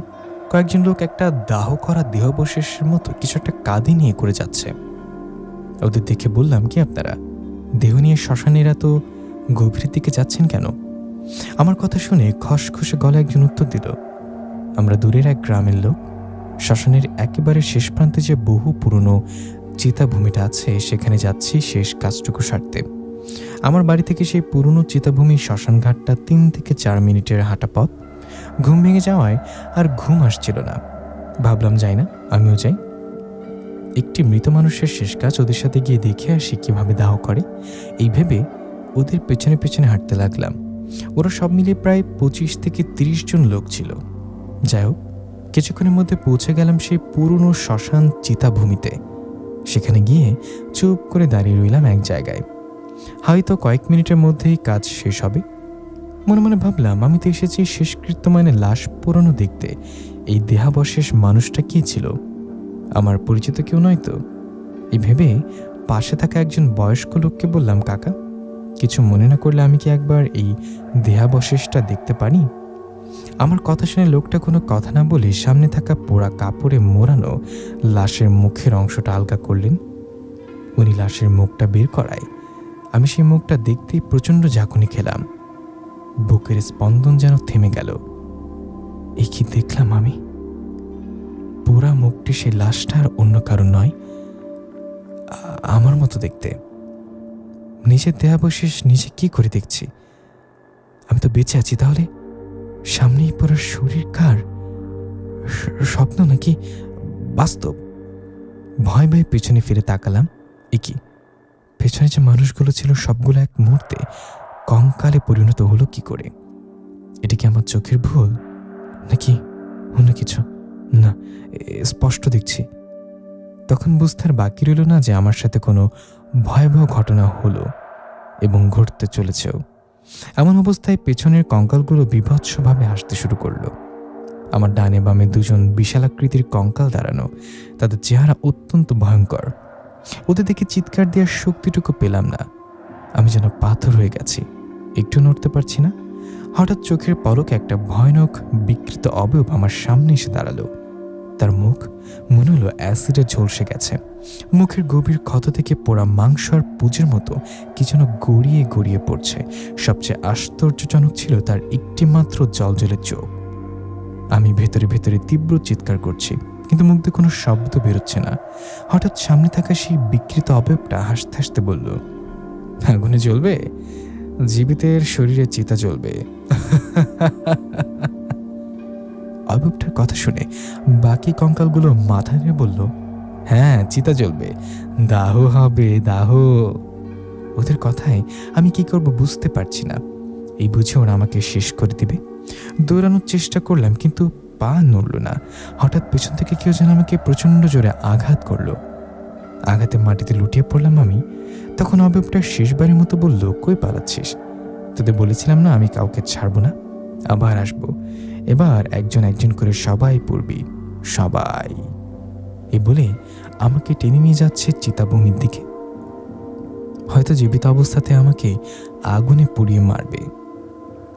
কয়েকজন লোক একটা দাহ করা দেহাবশেষের মতো কিছু একটা কাঁধে নিয়ে করে যাচ্ছে। ওদের দেখে বললাম, কি আপনারা দেহ নিয়ে শ্মশানের এত গভীরের দিকে যাচ্ছেন কেন? আমার কথা শুনে খসখসে গলায় একজন উত্তর দিল, আমরা দূরের এক গ্রামের লোক। শ্মশানের একেবারে শেষ প্রান্তে যে বহু পুরনো চিতাভূমিটা আছে সেখানে যাচ্ছি শেষ কাজটুকু সারতে। আমার বাড়ি থেকে সেই পুরনো চিতাভূমি শ্মশান ঘাটটা 3 থেকে 4 মিনিটের হাঁটা পথ। ঘুম ভেঙে যাওয়ায় আর ঘুম আসছিল না। ভাবলাম যাই না, আমিও যাই। একটি মৃত মানুষের শেষ কাজ ওদের সাথে গিয়ে দেখে আসি কিভাবে দাহ করে। এই ভেবে ওদের পেছনে পেছনে হাঁটতে লাগলাম। ওরা সব মিলিয়ে প্রায় 25 থেকে 30 জন লোক ছিল। যাই হোক, কিছুক্ষণের মধ্যে পৌঁছে গেলাম সেই পুরনো শ্মশান চিতাভূমিতে। সেখানে গিয়ে চুপ করে দাঁড়িয়ে রইলাম এক জায়গায়। হয়তো কয়েক মিনিটের মধ্যেই কাজ শেষ হবে। মনে মনে ভাবলাম, আমি তো এসেছি শেষকৃত্য মানে লাশ পুরনো দেখতে। এই দেহাবশেষ মানুষটা কি ছিল? আমার পরিচিত কেউ নয় তো? এই ভেবে পাশে থাকা একজন বয়স্ক লোককে বললাম, কাকা কিছু মনে না করলে আমি কি একবার এই দেহাবশেষটা দেখতে পারি? আমার কথা শুনে লোকটা কোনো কথা না বলে সামনে থাকা পোড়া কাপড়ে মোড়ানো লাশের মুখের অংশটা আলগা করলেন। উনি লাশের মুখটা বের করায় আমি সেই মুখটা দেখতেই প্রচণ্ড ঝাঁকুনি খেলাম। বুকের স্পন্দন যেন থেমে গেল। এ কি দেখলাম আমি? পোড়া মুখটি সেই লাশটা আর অন্য কারণ নয়, আমার মতো দেখতে। নিজের দেহাবশেষ নিজে কি করে দেখছি? আমি তো বেঁচে আছি, তাহলে সামনেই পড়ার শরীর কার? স্বপ্ন নাকি বাস্তব? ভয় ভয়ে পেছনে ফিরে তাকালাম। কি পেছনে যে মানুষগুলো ছিল সবগুলো এক মুহূর্তে কঙ্কালে পরিণত হলো কি করে? এটা কি আমার চোখের ভুল, নাকি অন্য কিছু? না, স্পষ্ট দেখছি। তখন বুঝতে আর বাকি রইল না যে আমার সাথে কোনো ভয়াবহ ঘটনা হলো এবং ঘটতে চলেছেও। এমন অবস্থায় পেছনের কঙ্কালগুলো বীভৎসভাবে হাসতে শুরু করলো। আমার ডানে বামে দুজন বিশালাকৃতির কঙ্কাল দাঁড়ানো, তাদের চেহারা অত্যন্ত ভয়ঙ্কর। ওদের দেখে চিৎকার দেওয়ার শক্তিটুকু পেলাম না। আমি যেন পাথর হয়ে গেছি, একটু নড়তে পারছি না। হঠাৎ চোখের পলকে একটা ভয়ানক বিকৃত অবয়ব আমার সামনে এসে দাঁড়ালো। তার মুখ মনে হলো অ্যাসিডে ঝলসে গেছে। মুখের গভীর ক্ষত থেকে পোড়া মাংস আর পুজের মতো কি যেন গড়িয়ে গড়িয়ে পড়ছে। সবচেয়ে আশ্চর্যজনক ছিল তার একটি মাত্র জলজলের চোখ। আমি ভেতরে ভেতরে তীব্র চিৎকার করছি, কিন্তু মুখ দিয়ে কোনো শব্দ বেরোচ্ছে না। হঠাৎ সামনে থাকা সেই বিকৃত অবয়বটা হাসতে হাসতে বলল, আগুনে জ্বলবে? জীবিতের শরীরে চিতা জ্বলবে। অবয়বটার কথা শুনে বাকি কঙ্কালগুলো মাথা নিয়ে বলল, হ্যাঁ, চিতা জ্বলবে, দাহ হবে, দাহ। ওদের কথায় আমি কি করব বুঝতে পারছি না। এই বুঝে ওরা আমাকে শেষ করে দিবে। দৌড়ানোর চেষ্টা করলাম, কিন্তু পা নড়ল না। হঠাৎ পেছন থেকে কেউ যেন আমাকে প্রচণ্ড জোরে আঘাত করলো। আঘাতে মাটিতে লুটিয়ে পড়লাম আমি। তখন অবয়বটা শেষবারের মতো বলল, কই পালাচ্ছিস? তোদের বলেছিলাম না আমি কাউকে ছাড়বো না, আবার আসবো। এবার একজন একজন করে সবাই পড়বি, সবাই। এই বলে আমাকে টেনে নিয়ে যাচ্ছে চিতাভূমির দিকে। হয়তো জীবিত অবস্থাতে আমাকে আগুনে পুড়িয়ে মারবে।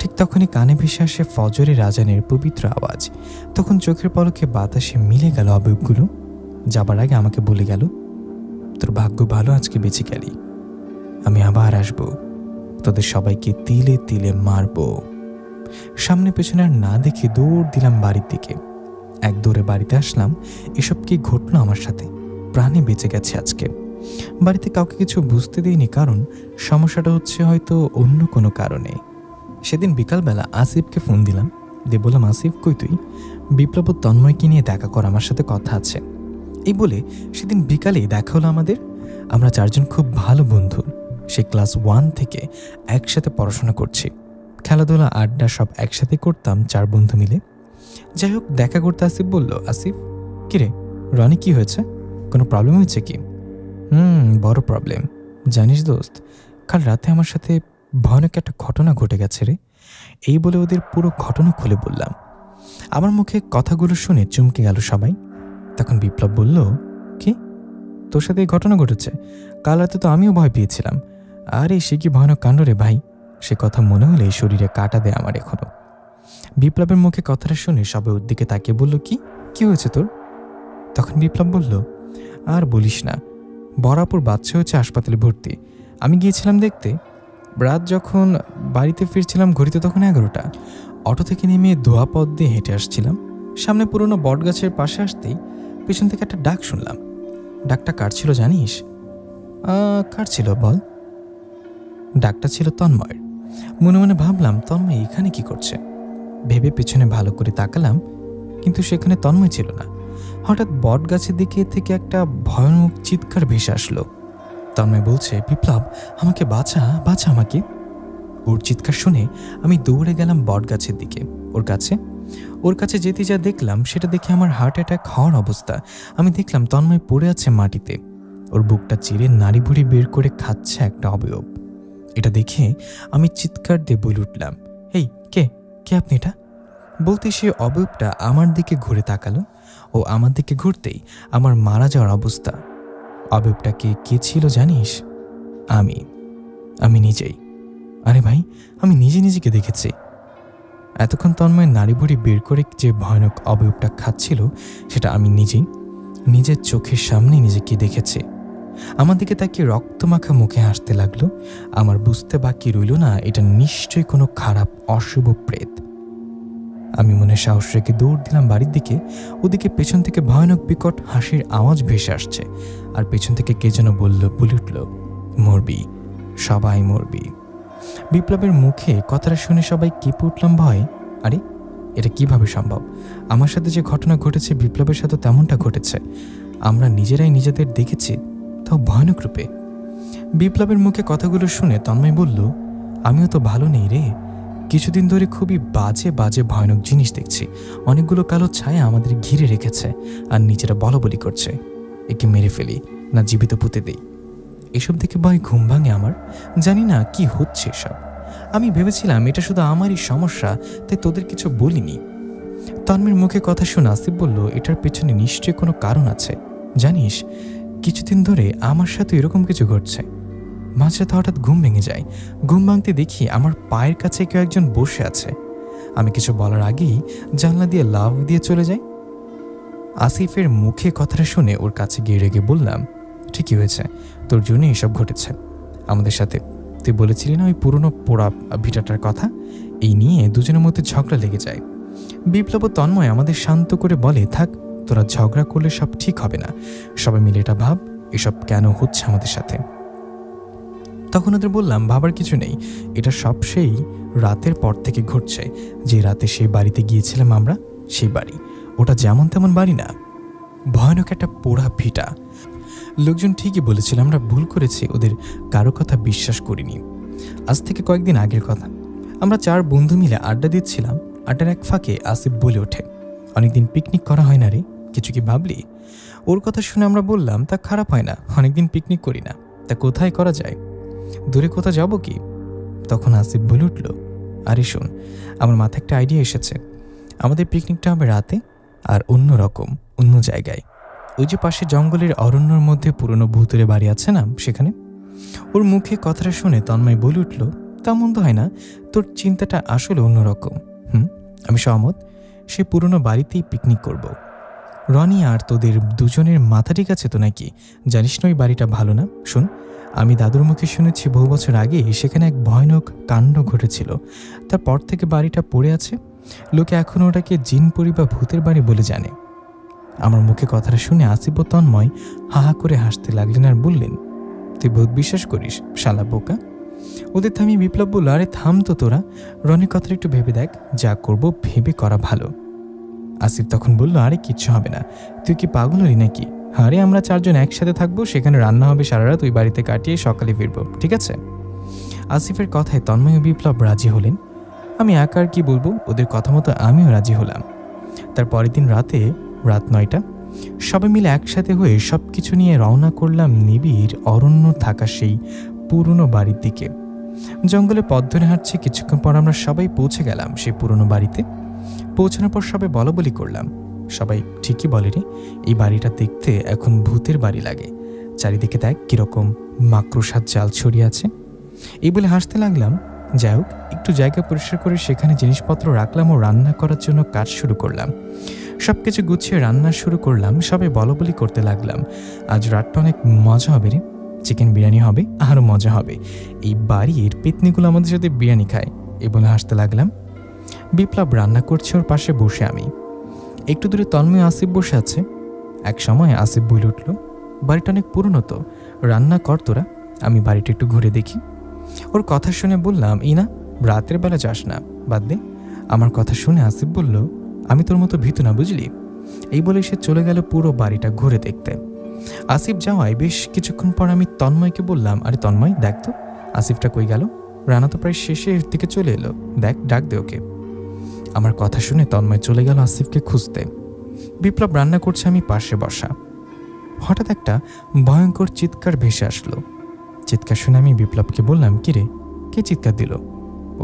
ঠিক তখনই কানে ভেসে আসে ফজরের আজানের পবিত্র আওয়াজ। তখন চোখের পলকে বাতাসে মিলে গেল অবয়বগুলো। যাবার আগে আমাকে বলে গেল, তোর ভাগ্য ভালো, আজকে বেঁচে গেলি। আমি আবার আসবো, তোদের সবাইকে তিলে তিলে মারবো। সামনে পেছনে আর না দেখে দৌড় দিলাম বাড়ির দিকে। এক দৌড়ে বাড়িতে আসলাম। এসব কি ঘটলো আমার সাথে? প্রাণে বেঁচে গেছে আজকে। বাড়িতে কাউকে কিছু বুঝতে দিইনি, কারণ সমস্যাটা হচ্ছে হয়তো অন্য কোনো কারণে। সেদিন বিকালবেলা আসিফকে ফোন দিলাম, দিয়ে বললাম, আসিফ কই তুই? বিপ্লব ও তন্ময়কে নিয়ে দেখা কর, আমার সাথে কথা আছে। এই বলে সেদিন বিকালেই দেখা হলো আমাদের। আমরা চারজন খুব ভালো বন্ধু। সে ক্লাস 1 থেকে একসাথে পড়াশোনা করছি। খেলাধুলা আড্ডা সব একসাথে করতাম, 4 বন্ধু মিলে। যাই হোক, দেখা করতে আসিফ বলল, আসিফ কিরে, রনি কি হয়েছে? কোনো প্রবলেম হয়েছে কি? বড় প্রবলেম। জানিস দোস্ত, কাল রাতে আমার সাথে ভয়ানক একটা ঘটনা ঘটে গেছে রে। এই বলে ওদের পুরো ঘটনা খুলে বললাম। আমার মুখে কথাগুলো শুনে চমকে গেল সবাই। তখন বিপ্লব বলল, কি, তোর সাথে এই ঘটনা ঘটেছে? কাল রাতে তো আমিও ভয় পেয়েছিলাম। আরে সে কি ভয়ানক কাণ্ড রে ভাই। সে কথা মনে হলে শরীরে কাটা দেয় আমার এখনো। বিপ্লবের মুখে কথাটা শুনে সবাই ওর দিকে তাকিয়ে বলল, কি হয়েছে তোর? তখন বিপ্লব বলল, আর বলিস না, বরাবর বাচ্চা হচ্ছে, হাসপাতালে ভর্তি। আমি গিয়েছিলাম দেখতে। রাত যখন বাড়িতে ফিরছিলাম ঘড়িতে তখন 11টা। অটো থেকে নেমে ধোয়া পথ দিয়ে হেঁটে আসছিলাম। সামনে পুরনো বট গাছের পাশে আসতেই পেছন থেকে একটা ডাক শুনলাম। ডাকটা কার ছিল জানিস? কার ছিল বল? ডাকটা ছিল তন্ময়ের। মনে মনে ভাবলাম, তন্ময় এখানে কি করছে? ভেবে পেছনে ভালো করে তাকালাম, কিন্তু সেখানে তন্ময় ছিল না। হঠাৎ বট গাছের দিকে থেকে একটা ভয়ানক চিৎকার ভেসে আসলো। তন্ময় বলছে, বিপ্লব আমাকে বাঁচা, বাঁচা আমাকে। ওর চিৎকার শুনে আমি দৌড়ে গেলাম বট গাছের দিকে। ওর কাছে যেতে যা দেখলাম সেটা দেখে আমার হার্ট অ্যাটাক হওয়ার অবস্থা। আমি দেখলাম তন্ময় পড়ে আছে মাটিতে। ওর বুকটা চিরে নাড়ি ভুড়ি বের করে খাচ্ছে একটা অবয়ব। এটা দেখে আমি চিৎকার দিয়ে বলে উঠলাম, এই কে কে আপনি? এটা বলতে সে অবয়বটা আমার দিকে ঘুরে তাকালো। ও আমার দিকে ঘুরতেই আমার মারা যাওয়ার অবস্থা। অবয়বটাকে কে ছিল জানিস? আমি নিজেই। আরে ভাই, আমি নিজেকে দেখেছি। এতক্ষণ তন্ময় নাড়ি ভুড়ি বের করে যে ভয়ানক অবয়বটা খাচ্ছিল সেটা আমি নিজের চোখের সামনে নিজেকে দেখেছি। আমার দিকে তাকিয়ে রক্তমাখা মুখে হাসতে লাগলো। আমার বুঝতে বাকি রইল না এটা নিশ্চয়ই কোনো খারাপ অশুভ প্রেত। আমি মনে সাহস রেখে দৌড় দিলাম বাড়ির দিকে। ওদিকে পেছন থেকে ভয়ানক বিকট হাসির আওয়াজ ভেসে আসছে, আর পেছন থেকে কে যেন বলে উঠল, মরবি, সবাই মরবি। বিপ্লবের মুখে কথাটা শুনে সবাই কেঁপে উঠলাম ভয়। আরে এটা কিভাবে সম্ভব? আমার সাথে যে ঘটনা ঘটেছে বিপ্লবের সাথে তেমনটা ঘটেছে। আমরা নিজেরাই নিজেদের দেখেছি, তাও ভয়ানক রূপে। বিপ্লবের মুখে কথাগুলো শুনে তন্ময় বলল, আমিও তো ভালো নেই রে। কিছুদিন ধরে খুবই বাজে বাজে ভয়ানক জিনিস দেখছি। অনেকগুলো কালো ছায়া আমাদের ঘিরে রেখেছে আর নিজেরা বলাবলি করছে, একে মেরে ফেলি না জীবিত পুঁতে দেই। এসব দেখে ভয় ঘুম ভাঙে আমার। জানি না কি হচ্ছে এসব। আমি ভেবেছিলাম এটা শুধু আমারই সমস্যা, তাই তোদের কিছু বলিনি। তন্ময়ের মুখে কথা শুনে আসিফ বলল, এটার পেছনে নিশ্চয়ই কোনো কারণ আছে। জানিস, কিছুদিন ধরে আমার সাথে এরকম কিছু ঘটছে। মাঝরাতে হঠাৎ ঘুম ভেঙে যায়। ঘুম ভাঙতে দেখি আমার পায়ের কাছে কেউ একজন বসে আছে। আমি কিছু বলার আগেই জানলা দিয়ে লাফ দিয়ে চলে যাই। আসিফের মুখে কথাটা শুনে ওর কাছে গিয়ে রেগে বললাম, ঠিকই হয়েছে, তোর জন্য এসব ঘটেছে আমাদের সাথে। তুই বলেছিলি না ওই পুরনো পোড়া ভিটাটার কথা? এই নিয়ে দুজনের মধ্যে ঝগড়া লেগে যায়। বিপ্লব ও তন্ময় আমাদের শান্ত করে বলে, থাক, তোরা ঝগড়া করলে সব ঠিক হবে না। সবাই মিলে এটা ভাব, এসব কেন হচ্ছে আমাদের সাথে। তখন ওদের বললাম, ভাবার কিছু নেই, এটা সব সেই রাতের পর থেকে ঘটছে। যে রাতে সেই বাড়িতে গিয়েছিলাম আমরা, সেই বাড়ি। ওটা যেমন তেমন বাড়ি না, ভয়ানক একটা পোড়া ভিটা। লোকজন ঠিকই বলেছিল, আমরা ভুল করেছি, ওদের কারো কথা বিশ্বাস করিনি। আজ থেকে কয়েকদিন আগের কথা, আমরা 4 বন্ধু মিলে আড্ডা দিচ্ছিলাম। আড্ডার এক ফাঁকে আসিফ বলে ওঠে, অনেকদিন পিকনিক করা হয় না রে, কিছু কি ভাবলি? ওর কথা শুনে আমরা বললাম, তা খারাপ হয় না, অনেকদিন পিকনিক করি না, তা কোথায় করা যায়? দূরে কোথাও যাব কি? তখন আসিফ বলে উঠল, আরে শোন, আমার মাথায় একটা আইডিয়া এসেছে। আমাদের পিকনিকটা হবে রাতে, আর অন্য রকম, অন্য জায়গায়। ওই যে পাশে জঙ্গলের অরণ্যর মধ্যে পুরনো ভূতুরে বাড়ি আছে না, সেখানে। ওর মুখে কথাটা শুনে তন্ময় বলে উঠল, তা মন্দ হয় না, তোর চিন্তাটা আসলে অন্যরকম। আমি সহমত, সে পুরনো বাড়িতেই পিকনিক করব। রনি আর তোদের দুজনের মাথা ঠিক আছে তো নাকি? জানিস না ওই বাড়িটা ভালো না? শোন, আমি দাদুর মুখে শুনেছি বহু বছর আগে সেখানে এক ভয়ানক কাণ্ড ঘটেছিল। তারপর থেকে বাড়িটা পড়ে আছে। লোকে এখন ওটাকে জিনপুরি বা ভূতের বাড়ি বলে জানে। আমার মুখে কথাটা শুনে আসিফ ও তন্ময় হাহা করে হাসতে লাগলেন আর বললেন, তুই ভূত বিশ্বাস করিস, শালা বোকা। ওদের থামিয়ে বিপ্লব বলল, আরে থাম তো তোরা, রনির কথাটা একটু ভেবে দেখ, যা করব ভেবে করা ভালো। আসিফ তখন বলল, আরে কিচ্ছু হবে না, তুই কি পাগল হলি নাকি? আরে আমরা 4 জন একসাথে থাকবো, সেখানে রান্না হবে সারা রাত, ওই বাড়িতে কাটিয়ে সকালে ফিরবো, ঠিক আছে? আসিফের কথায় তন্ময় ও বিপ্লব রাজি হলেন। আমি একা আর কি বলবো, ওদের কথা মতো আমিও রাজি হলাম। তার পরের দিন রাতে, রাত 9টা, সবাই মিলে একসাথে হয়ে সব কিছু নিয়ে রওনা করলাম নিবিড় অরণ্য থাকা সেই পুরনো বাড়ির দিকে। জঙ্গলে পথ ধরে হাঁটছি। কিছুক্ষণ পর আমরা সবাই পৌঁছে গেলাম সেই পুরনো বাড়িতে। পৌঁছানোর পর সবাই বলাবলি করলাম। সবাই ঠিকই বলে রে, এই বাড়িটা দেখতে এখন ভূতের বাড়ি লাগে। চারিদিকে দেখ কীরকম মাকড়সার জাল ছড়িয়ে আছে। এই বলে হাসতে লাগলাম। যাই হোক, একটু জায়গা পরিষ্কার করে সেখানে জিনিসপত্র রাখলাম ও রান্না করার জন্য কাজ শুরু করলাম। সব কিছু গুছিয়ে রান্না শুরু করলাম। সবাই বলাবলি করতে লাগলাম, আজ রাতটা অনেক মজা হবে রে, চিকেন বিরিয়ানি হবে, আরও মজা হবে। এই বাড়ির পেতনিগুলো আমাদের সাথে বিরিয়ানি খায়, এ বলে হাসতে লাগলাম। বিপ্লব রান্না করছে, ওর পাশে বসে আমি। একটু দূরে তন্ময় আসিফ বসে আছে। এক সময় আসিফ বলে উঠল, বাড়িটা অনেক পুরনো তো, রান্না কর তোরা, আমি বাড়িটা একটু ঘুরে দেখি। ওর কথা শুনে বললাম, এই না, রাতের বেলা যাস না, বাদ দে। আমার কথা শুনে আসিফ বলল, আমি তোর মতো ভীতু না, বুঝলি? এই বলে সে চলে গেল পুরো বাড়িটা ঘুরে দেখতে। আসিফ যাওয়ায় বেশ কিছুক্ষণ পর আমি তন্ময়কে বললাম, আরে তন্ময়, দেখ তো আসিফটা কই গেল? রান্না তো প্রায় শেষের দিকে চলে এলো, দেখ, ডাক দে ওকে। আমার কথা শুনে তন্ময় চলে গেল আসিফকে খুঁজতে। বিপ্লব রান্না করছে, আমি পাশে বসা। হঠাৎ একটা ভয়ঙ্কর চিৎকার ভেসে আসলো। চিৎকার শুনে আমি বিপ্লবকে বললাম, কিরে, কে চিৎকার দিল?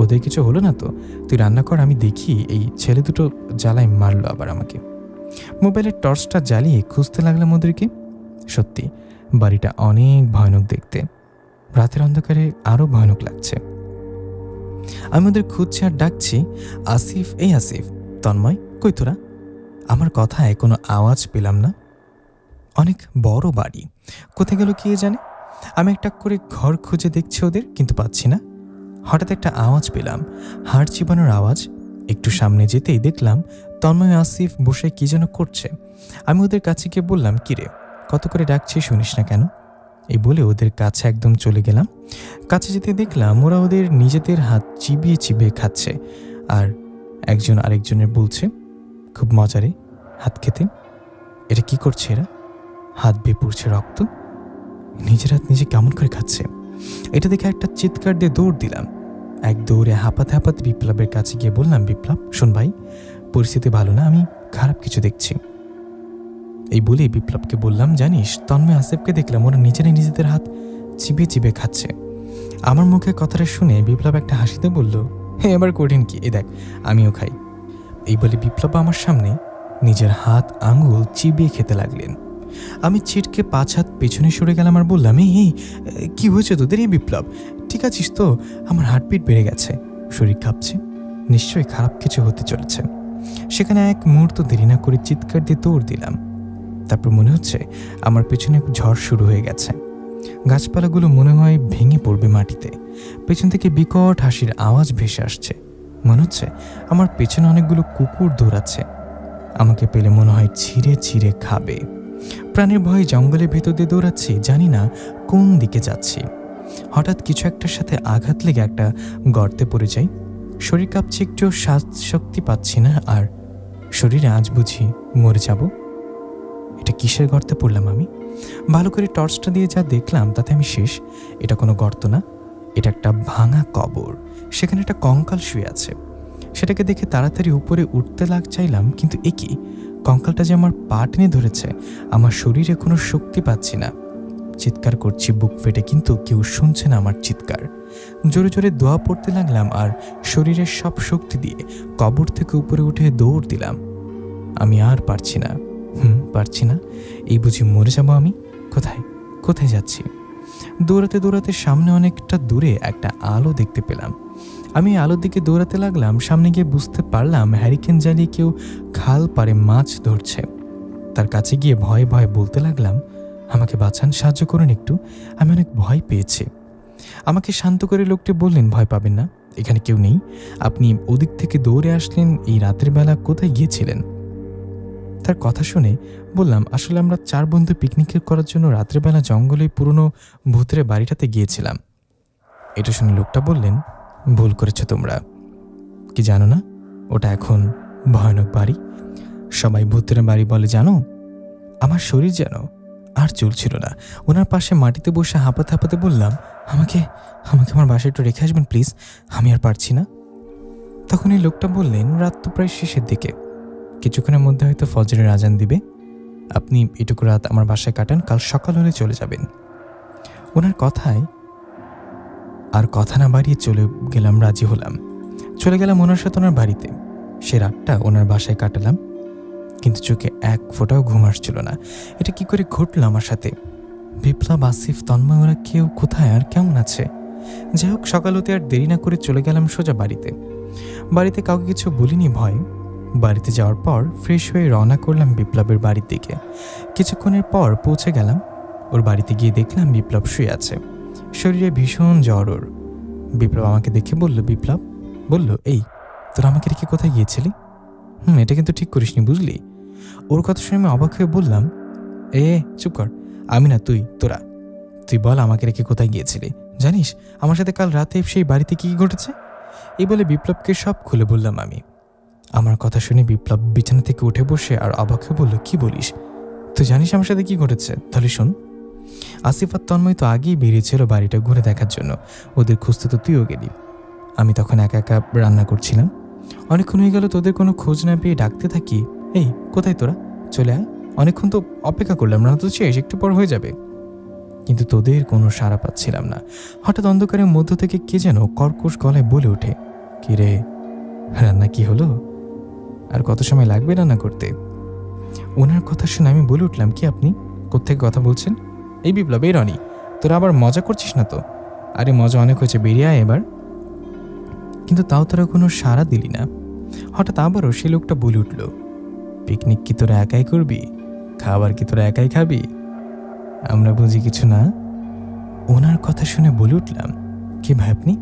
ওদের কিছু হলো না তো? তুই রান্না কর, আমি দেখি। এই ছেলে দুটো জ্বালায় মারলো আবার আমাকে। মোবাইলের টর্চটা জ্বালিয়ে খুঁজতে লাগলাম ওদেরকে। সত্যি বাড়িটা অনেক ভয়ানক দেখতে, রাতের অন্ধকারে আরও ভয়ানক লাগছে। আমি ওদের খুঁজছি আর ডাকছি, আসিফ, এই আসিফ, তন্ময়, কই তোরা? আমার কথায় কোনো আওয়াজ পেলাম না। অনেক বড় বাড়ি, কোথায় গেল কে জানে। আমি একটা করে ঘর খুঁজে দেখছি ওদের, কিন্তু পাচ্ছি না। হঠাৎ একটা আওয়াজ পেলাম, হাড় চিবানোর আওয়াজ। একটু সামনে যেতেই দেখলাম তন্ময় আসিফ বসে কি যেন করছে। আমি ওদের কাছে গিয়ে বললাম, কিরে, কত করে ডাকছি, শুনিস না কেন? এই বলে ওদের কাছে একদম চলে গেলাম। কাছে যেতে দেখলাম ওরা ওদের নিজেদের হাত চিবিয়ে চিবিয়ে খাচ্ছে, আর একজন আরেকজনের বলছে, খুব মজারে হাত খেতে। এটা কি করছে এরা? হাত বেয়ে পড়ছে রক্ত, নিজের হাত নিজে কেমন করে খাচ্ছে। এটা দেখে একটা চিৎকার দিয়ে দৌড় দিলাম। এক দৌড়ে হাঁপাতে হাঁপাতে বিপ্লবের কাছে গিয়ে বললাম, বিপ্লব শোন ভাই, পরিস্থিতি ভালো না, আমি খারাপ কিছু দেখছি। এই বলেই বিপ্লবকে বললাম, জানিস তন্ময় আসিফকে দেখলাম ওরা নিজেরাই নিজেদের হাত চিবিয়ে চিবিয়ে খাচ্ছে। আমার মুখে কথাটা শুনে বিপ্লব একটা হাসিতে বলল, হ্যাঁ এবার কঠিন কি, এ দেখ আমিও খাই। এই বলে বিপ্লব আমার সামনে নিজের হাত আঙুল চিবিয়ে খেতে লাগলেন। আমি ছিটকে 5 হাত পেছনে সরে গেলাম আর বললাম, এই কি হয়েছে তোদের? এই বিপ্লব ঠিক আছিস তো? আমার হার্টবিট বেড়ে গেছে, শরীর কাঁপছে, নিশ্চয়ই খারাপ কিছু হতে চলেছে। সেখানে এক মুহূর্ত দেরি না করে চিৎকার দিয়ে দৌড় দিলাম। তারপর মনে হচ্ছে আমার পেছনে ঝড় শুরু হয়ে গেছে, গাছপালাগুলো মনে হয় ভেঙে পড়বে মাটিতে। পেছন থেকে বিকট হাসির আওয়াজ ভেসে আসছে, মনে হচ্ছে আমার পেছনে অনেকগুলো কুকুর দৌড়াচ্ছে, আমাকে পেলে মনে হয় ছিঁড়ে ছিঁড়ে খাবে। প্রাণের ভয়ে জঙ্গলের ভেতর দিয়ে দৌড়াচ্ছি, জানি না কোন দিকে যাচ্ছি। হঠাৎ কিছু একটার সাথে আঘাত লেগে একটা গর্তে পড়ে যাই। শরীর কাঁপছে, একটু শক্তি পাচ্ছি না, আর শরীরে আজ বুঝি মরে যাব। এটা কিসের গর্তে পড়লাম আমি? ভালো করে টর্চটা দিয়ে যা দেখলাম তাতে আমি শেষ। এটা কোনো গর্ত না, এটা একটা ভাঙা কবর। সেখানে একটা কঙ্কাল শুয়ে আছে। সেটাকে দেখে তাড়াতাড়ি উপরে উঠতে চাইলাম, কিন্তু এ কি, কঙ্কালটা যে আমার পা টেনে ধরেছে। আমার শরীরে কোনো শক্তি পাচ্ছি না। চিৎকার করছি বুক ফেটে, কিন্তু কেউ শুনছে না আমার চিৎকার। জোরে জোরে দোয়া পড়তে লাগলাম আর শরীরের সব শক্তি দিয়ে কবর থেকে উপরে উঠে দৌড় দিলাম। আমি আর পারছি না, পারছি না। এই বুঝি মরে যাব আমি? কোথায় কোথায় যাচ্ছি? দৌড়াতে দৌড়াতে সামনে অনেকটা দূরে একটা আলো দেখতে পেলাম। আমি আলোর দিকে দৌড়াতে লাগলাম। সামনে গিয়ে বুঝতে পারলাম হ্যারিকেন জ্বালিয়ে কেউ খাল পাড়ে মাছ ধরছে। তার কাছে গিয়ে ভয়ে ভয়ে বলতে লাগলাম, আমাকে বাঁচান, সাহায্য করুন একটু, আমি অনেক ভয় পেয়েছি। আমাকে শান্ত করে লোকটি বললেন, ভয় পাবেন না, এখানে কেউ নেই। আপনি ওদিক থেকে দৌড়ে আসলেন, এই রাতের বেলা কোথায় গিয়েছিলেন? তার কথা শুনে বললাম, আসলে আমরা 4 বন্ধু পিকনিক করার জন্য রাত্রেবেলা জঙ্গলে পুরনো ভূতের বাড়িটাতে গিয়েছিলাম। এটা শুনে লোকটা বললেন, ভুল করেছ তোমরা, কি জানো না ওটা এখন ভয়ানক বাড়ি। সবাই ভূতের বাড়ি বলে জানো। আমার শরীর যেন আর চলছিল না। ওনার পাশে মাটিতে বসে হাঁপাতে হাঁপাতে বললাম, আমাকে আমাকে আমার বাসায় একটু রেখে আসবেন প্লিজ, আমি আর পারছি না। তখন এই লোকটা বললেন, রাত তো প্রায় শেষের দিকে, কিছুক্ষণের মধ্যে হয়তো ফজরের আজান দিবে, আপনি এটুকু রাত আমার বাসায় কাটান, কাল সকাল হলে চলে যাবেন। ওনার কথায় আর কথা না বাড়িয়ে চলে গেলাম, রাজি হলাম। চলে গেলাম ওনার সাথে ওনার বাড়িতে। সে রাতটা ওনার বাসায় কাটালাম, কিন্তু চোখে এক ফোঁটাও ঘুম আসছিল না। এটা কি করে ঘটলো আমার সাথে? বিপ্লব, আসিফ, তন্ময় ওরা কেউ কোথায় আর কেমন আছে? যাই হোক, সকাল হতে আর দেরি না করে চলে গেলাম সোজা বাড়িতে। বাড়িতে কাউকে কিছু বলিনি ভয়। বাড়িতে যাওয়ার পর ফ্রেশ হয়ে রওনা করলাম বিপ্লবের বাড়ির দিকে। কিছুক্ষণের পর পৌঁছে গেলাম ওর বাড়িতে। গিয়ে দেখলাম বিপ্লব শুয়ে আছে, শরীরে ভীষণ জ্বর ওর। বিপ্লব আমাকে দেখে বলল, বিপ্লব বলল, এই তোরা আমাকে রেখে কোথায় গিয়েছিলি? এটা কিন্তু ঠিক করিসনি, বুঝলি? ওর কথা শুনে আমি অবাক হয়ে বললাম, চুপ কর, আমি না তোরা তুই বল আমাকে রেখে কোথায় গিয়েছিলি? জানিস আমার সাথে কাল রাতে সেই বাড়িতে কি ঘটেছে? এই বলে বিপ্লবকে সব খুলে বললাম আমি। আমার কথা শুনে বিপ্লব বিছানা থেকে উঠে বসে আর অবাক হয়ে বলল, কি বলিস? তুই জানিস আমার সাথে কি ঘটেছে? তাহলে শোন। আসিফ আর তন্ময় তো আগেই বেরিয়েছিল বাড়িটা ঘুরে দেখার জন্য, ওদের খুঁজতে তো তুইও গেলি। আমি তখন একা একা রান্না করছিলাম। অনেকক্ষণ হয়ে গেল, তোদের কোনো খোঁজ না পেয়ে ডাকতে থাকি, এই কোথায় তোরা, চলে আয়, অনেকক্ষণ তো অপেক্ষা করলাম, রান্না তো শেষ, একটু পর হয়ে যাবে। কিন্তু তোদের কোনো সাড়া পাচ্ছিলাম না। হঠাৎ অন্ধকারের মধ্য থেকে কে যেন কর্কশ গলায় বলে ওঠে, কি রে, রান্না কি হলো? আর কত সময় লাগবে রান্না করতে? ওনার কথা শুনে আমি বলে উঠলাম, কি আপনি কোত্থেকে কথা বলছেন? এই বিপ্লব, এই রনি, তোরা আবার মজা করছিস না তো? আরে মজা অনেক হয়েছে, বেরিয়ে আয় এবার। কিন্তু তাও তোরা কোনো সাড়া দিলি না। হঠাৎ আবারও সে লোকটা বলে উঠল, পিকনিক কি তোরা একাই করবি? খাবার কি তোরা একাই খাবি? আমরা বুঝি কিছু না। ওনার কথা শুনে বলে উঠলাম, কি ভাই আপনি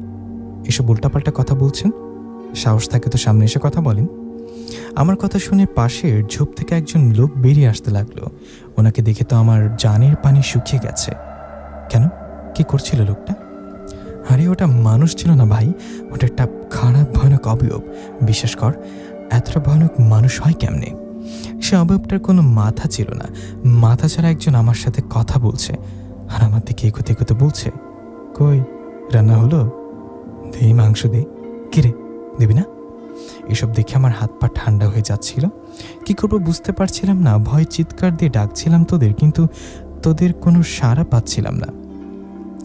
এসব উল্টাপাল্টা কথা বলছেন? সাহস থাকে তো সামনে এসে কথা বলেন। আমার কথা শুনে পাশের ঝোপ থেকে একজন লোক বেরিয়ে আসতে লাগলো। ওনাকে দেখে তো আমার জানের পানি শুকিয়ে গেছে। কেন, কি করছিল লোকটা? আরে ওটা মানুষ ছিল না ভাই, ওটা একটা খারাপ ভয়ানক অবয়ব। বিশ্বাস কর, এতটা ভয়ানক মানুষ হয় কেমনে? সে অবয়বটার কোনো মাথা ছিল না, মাথা ছাড়া একজন আমার সাথে কথা বলছে আর আমার দিকে এগোতে এগোতে বলছে, কই রান্না হলো? দে মাংস দে। কিরে, দেবি না? এসব দেখে আমার হাত পা ঠান্ডা হয়ে যাচ্ছিল। কি করবো বুঝতে পারছিলাম না। ভয় চিৎকার দিয়ে ডাকছিলাম তোদের, কিন্তু তোদের কোনো সাড়া পাচ্ছিলাম না।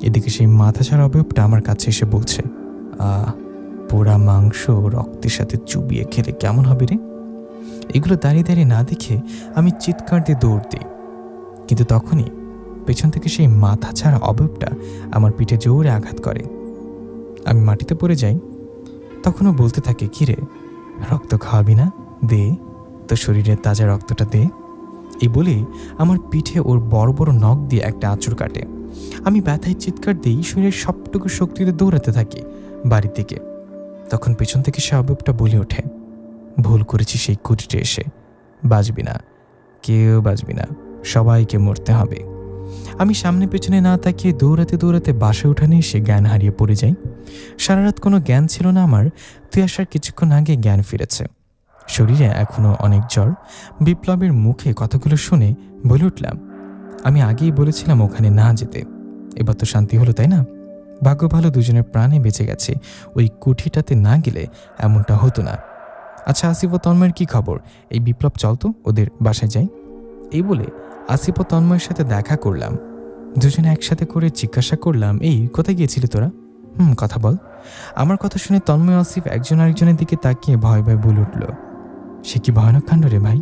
এদিকে সেই মাথাছাড়া অবয়বটা আমার কাছে এসে বলছে, পোড়া মাংস রক্তের সাথে চুবিয়ে খেলে কেমন হবে রে? এগুলো দাঁড়িয়ে দাঁড়িয়ে না দেখে আমি চিৎকার দিয়ে দৌড় দিই, কিন্তু তখনই পেছন থেকে সেই মাথাছাড়া অবয়বটা আমার পিঠে জোরে আঘাত করে। আমি মাটিতে পড়ে যাই। তখনও বলতে থাকে, কিরে, রক্ত খাওয়াবি না? দে, তোর শরীরের তাজা রক্তটা দে। এই বলে আমার পিঠে ওর বড় বড় নখ দিয়ে একটা আঁচড় কাটে। আমি ব্যথায় চিৎকার দিই, শরীরের সবটুকু শক্তিতে দৌড়াতে থাকি বাড়ির দিকে। তখন পেছন থেকে সে অবয়বটা বলে ওঠে, ভুল করেছি সেই কুটিরে এসে। বাঁচবি না, কেউ বাঁচবি না, সবাইকে মরতে হবে। আমি সামনে পেছনে না তাকিয়ে দৌড়াতে দৌড়াতে বাসে উঠানে এসে জ্ঞান হারিয়ে পড়ে যাই। সারা রাত কোনো জ্ঞান ছিল না আমার। তুই আসার কিছুক্ষণ আগে জ্ঞান ফিরেছে। শরীরে এখনো অনেক জ্বর। বিপ্লবের মুখে কথাগুলো শুনে বলে উঠলাম, আমি আগেই বলেছিলাম ওখানে না যেতে। এবার তো শান্তি হলো, তাই না? ভাগ্য ভালো দুজনের প্রাণে বেঁচে গেছে। ওই কুঠিটাতে না গেলে এমনটা হতো না। আচ্ছা, আসিফ ও তন্ময়ের কী খবর? এই বিপ্লব, চল তো ওদের বাসায় যাই। এই বলে আসিফ ও তন্ময়ের সাথে দেখা করলাম। দুজনে একসাথে করে জিজ্ঞাসা করলাম, এই কোথায় গিয়েছিলি তোরা? কথা বল। আমার কথা শুনে তন্ময় আসিফ একজন আরেকজনের দিকে তাকিয়ে ভয় ভয় বলে উঠল, সে কি ভয়ানক কাণ্ড রে ভাই।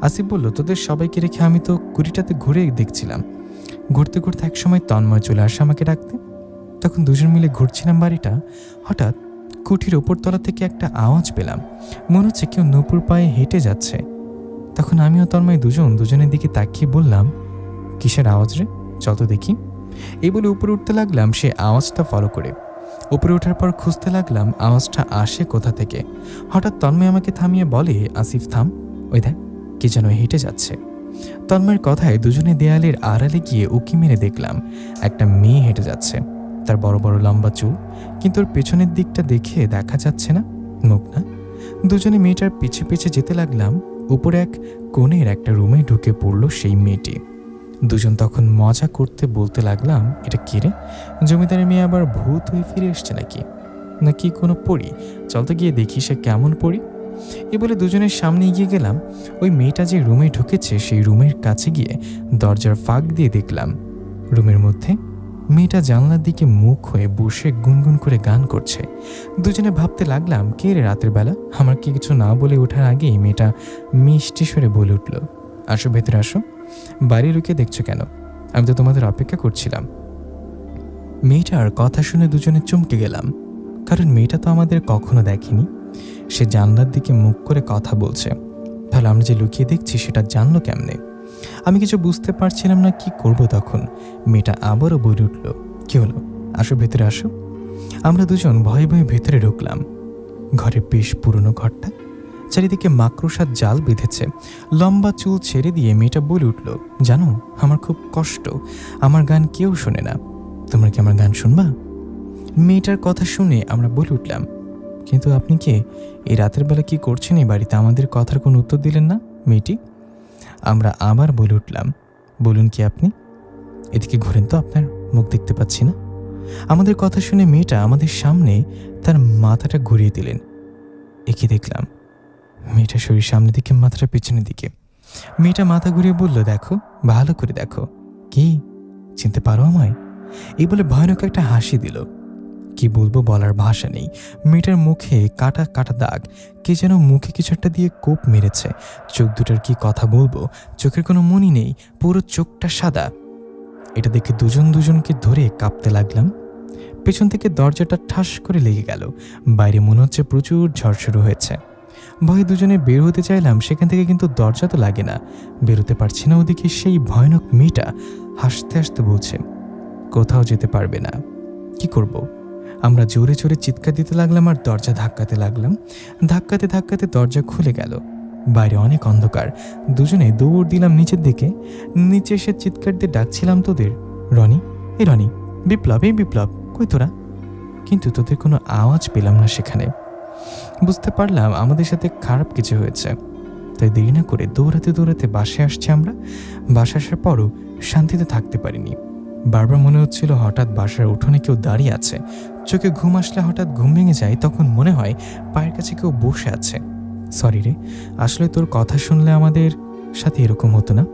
আসিফ বলল, তোদের সবাইকে রেখে আমি তো কুড়িটাতে ঘুরে দেখছিলাম। ঘুরতে ঘুরতে একসময় তন্ময় চলে আসে আমাকে ডাকতে। তখন দুজন মিলে ঘুরছিলাম বাড়িটা। হঠাৎ কুঠির ওপরতলা থেকে একটা আওয়াজ পেলাম। মনে হচ্ছে কেউ নূপুর পায়ে হেঁটে যাচ্ছে। তখন আমিও তন্ময় দুজনের দিকে তাকিয়ে বললাম, কিসের আওয়াজ রে? চল তো দেখি। এই বলে উপরে উঠতে লাগলাম সে আওয়াজটা ফলো করে। উপরে ওঠার পর খুঁজতে লাগলাম আওয়াজটা আসে কোথা থেকে। হঠাৎ তন্ময় আমাকে থামিয়ে বলে, আসিফ থাম, ওই দেখ কে যেন হেঁটে যাচ্ছে। তন্ময়ের কথায় দুজনে দেয়ালের আড়ালে গিয়ে উকি মেরে দেখলাম একটা মেয়ে হেঁটে যাচ্ছে। তার বড় বড় লম্বা চুল, কিন্তু ওর পেছনের দিকটা দেখে দেখা যাচ্ছে না, মুখ না। দুজনে মেয়েটার পিছে পিছে যেতে লাগলাম। উপরে এক কোণের একটা রুমে ঢুকে পড়ল সেই মেয়েটি। দুজন তখন মজা করতে বলতে লাগলাম, এটা কে রে? জমিদারের মেয়ে আবার ভূত হয়ে ফিরে এসছে নাকি কোনো পরী? চল তো গিয়ে দেখি সে কেমন পরী। এ বলে দুজনের সামনে এগিয়ে গেলাম। ওই মেয়েটা যে রুমে ঢুকেছে সেই রুমের কাছে গিয়ে দরজার ফাঁক দিয়ে দেখলাম রুমের মধ্যে মেয়েটা জানলার দিকে মুখ হয়ে বসে গুনগুন করে গান করছে। দুজনে ভাবতে লাগলাম, কে রে রাতের বেলা? আমার কি কিছু না বলে ওঠার আগেই মেয়েটা মিষ্টি স্বরে বলে উঠল, আসো ভেতরে আসো। বাড়ি লুকিয়ে দেখছো কেন? আমি তো তোমাদের অপেক্ষা করছিলাম। মেয়েটার কথা শুনে দুজনে চমকে গেলাম, কারণ মেয়েটা তো আমাদের কখনো দেখেনি। সে জানলার দিকে মুখ করে কথা বলছে, তাহলে আমরা যে লুকিয়ে দেখছি সেটা জানলো কেমনে? আমি কিছু বুঝতে পারছিলাম না কি করব। তখন মেয়েটা আবারও বলে উঠল, কি হলো? আসো ভেতরে আসো। আমরা দুজন ভয়ে ভয়ে ভেতরে ঢুকলাম। ঘরের বেশ পুরনো ঘরটা, চারিদিকে মাকড়সার জাল বেঁধেছে। লম্বা চুল ছেড়ে দিয়ে মেয়েটা বলে উঠল, জানো আমার খুব কষ্ট, আমার গান কেউ শোনে না, তোমরা কি আমার গান শুনবা? মেয়েটার কথা শুনে আমরা বলে উঠলাম, কিন্তু আপনি কে? এই রাতের বেলা কি করছেন এই বাড়িতে? আমাদের কথার কোনো উত্তর দিলেন না মেয়েটি। আমরা আবার বলে উঠলাম, বলুন কি আপনি? এদিকে ঘোরেন তো, আপনার মুখ দেখতে পাচ্ছি না। আমাদের কথা শুনে মেয়েটা আমাদের সামনে তার মাথাটা ঘুরিয়ে দিলেন। একে দেখলাম মেয়েটার শরীর সামনের দিকে, মাথাটা পেছনের দিকে। মেয়েটা মাথা ঘুরিয়ে বলল, দেখো, ভালো করে দেখো। কি চিনতে পারো আমায়? এই বলে ভয়ানক একটা হাসি দিল। কি বলবো, বলার ভাষা নেই। মেয়েটার মুখে কাটা কাটা দাগ, কে যেন মুখে কিছু একটা দিয়ে কোপ মেরেছে। চোখ দুটার কি কথা বলবো, চোখের কোনো মনি নেই, পুরো চোখটা সাদা। এটা দেখে দুজনকে ধরে কাঁপতে লাগলাম। পেছন থেকে দরজাটা ঠাস করে লেগে গেল। বাইরে মনে হচ্ছে প্রচুর ঝড় শুরু হয়েছে। ভয়ে দুজনে বের হতে চাইলাম সেখান থেকে, কিন্তু দরজা তো লাগে না, বেরোতে পারছি না। ওদিকে সেই ভয়ানক মেয়েটা হাসতে হাসতে বলছে, কোথাও যেতে পারবে না। কি করব? আমরা জোরে জোরে চিৎকার দিতে লাগলাম আর দরজা ধাক্কাতে লাগলাম। ধাক্কাতে ধাক্কাতে দরজা খুলে গেল। বাইরে অনেক অন্ধকার। দুজনে দৌড় দিলাম নিচের দিকে। নিচে এসে চিৎকার দিয়ে ডাকছিলাম তোদের, রনি, এই রনি, বিপ্লব, এই বিপ্লব, কই তোরা? কিন্তু তোদের কোনো আওয়াজ পেলাম না সেখানে। বুঝতে পারলাম আমাদের সাথে খারাপ কিছু হয়েছে। তাই দেরি না করে দৌড়াতে দৌড়াতে বাসায় আসছি আমরা। বাসা আসার পরও শান্তিতে থাকতে পারিনি। বারবার মনে হচ্ছিল হঠাৎ বাসার উঠোনে কেউ দাঁড়িয়ে আছে। চোখে ঘুম আসলে হঠাৎ ঘুম ভেঙে যায়, তখন মনে হয় পায়ের কাছে কেউ বসে আছে। সরি রে, আসলে তোর কথা শুনলে আমাদের সাথে এরকম হতো না।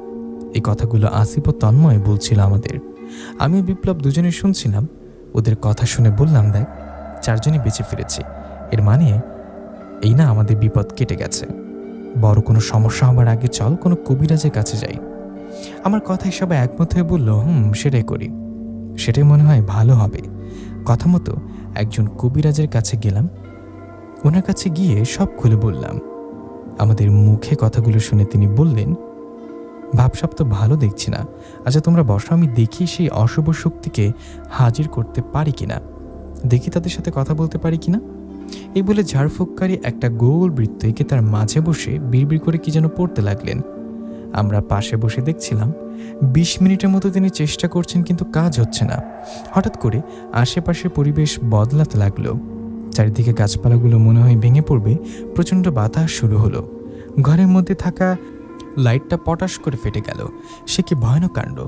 এই কথাগুলো আসিফ ও তন্ময় বলছিল আমাদের। আমি বিপ্লব দুজনে শুনছিলাম। ওদের কথা শুনে বললাম, দেখ, 4 জনই বেঁচে ফিরেছি, এর মানে এই না আমাদের বিপদ কেটে গেছে। বড় কোনো সমস্যা হবার আগে চল কোনো কবিরাজের কাছে যাই। আমার কথায় সবাই একমত হয়ে বলল, সেটাই করি, সেটাই মনে হয় ভালো হবে। কথা মতো একজন কবিরাজের কাছে গেলাম। ওনার কাছে গিয়ে সব খুলে বললাম। আমাদের মুখে কথাগুলো শুনে তিনি বললেন, ভাবসাব তো ভালো দেখছি না। আচ্ছা তোমরা বসো, আমি দেখি সেই অশুভ শক্তিকে হাজির করতে পারি কিনা, দেখি তাদের সাথে কথা বলতে পারি কিনা। এই বলে ঝাড়ফুঁককারী একটা গোল বৃত্ত এঁকে তার মাঝে বসে বিড়বিড় করে কি যেন পড়তে লাগলেন। আমরা পাশে বসে দেখছিলাম। 20 মিনিটের মতো তিনি চেষ্টা করছেন, কিন্তু কাজ হচ্ছে না। হঠাৎ করে আশেপাশের পরিবেশ বদলাতে লাগলো। চারিদিকে গাছপালাগুলো মনে হয় ভেঙে পড়বে। প্রচণ্ড বাতাস শুরু হলো। ঘরের মধ্যে থাকা লাইটটা পটাশ করে ফেটে গেল। সে কি ভয়ানক কাণ্ড!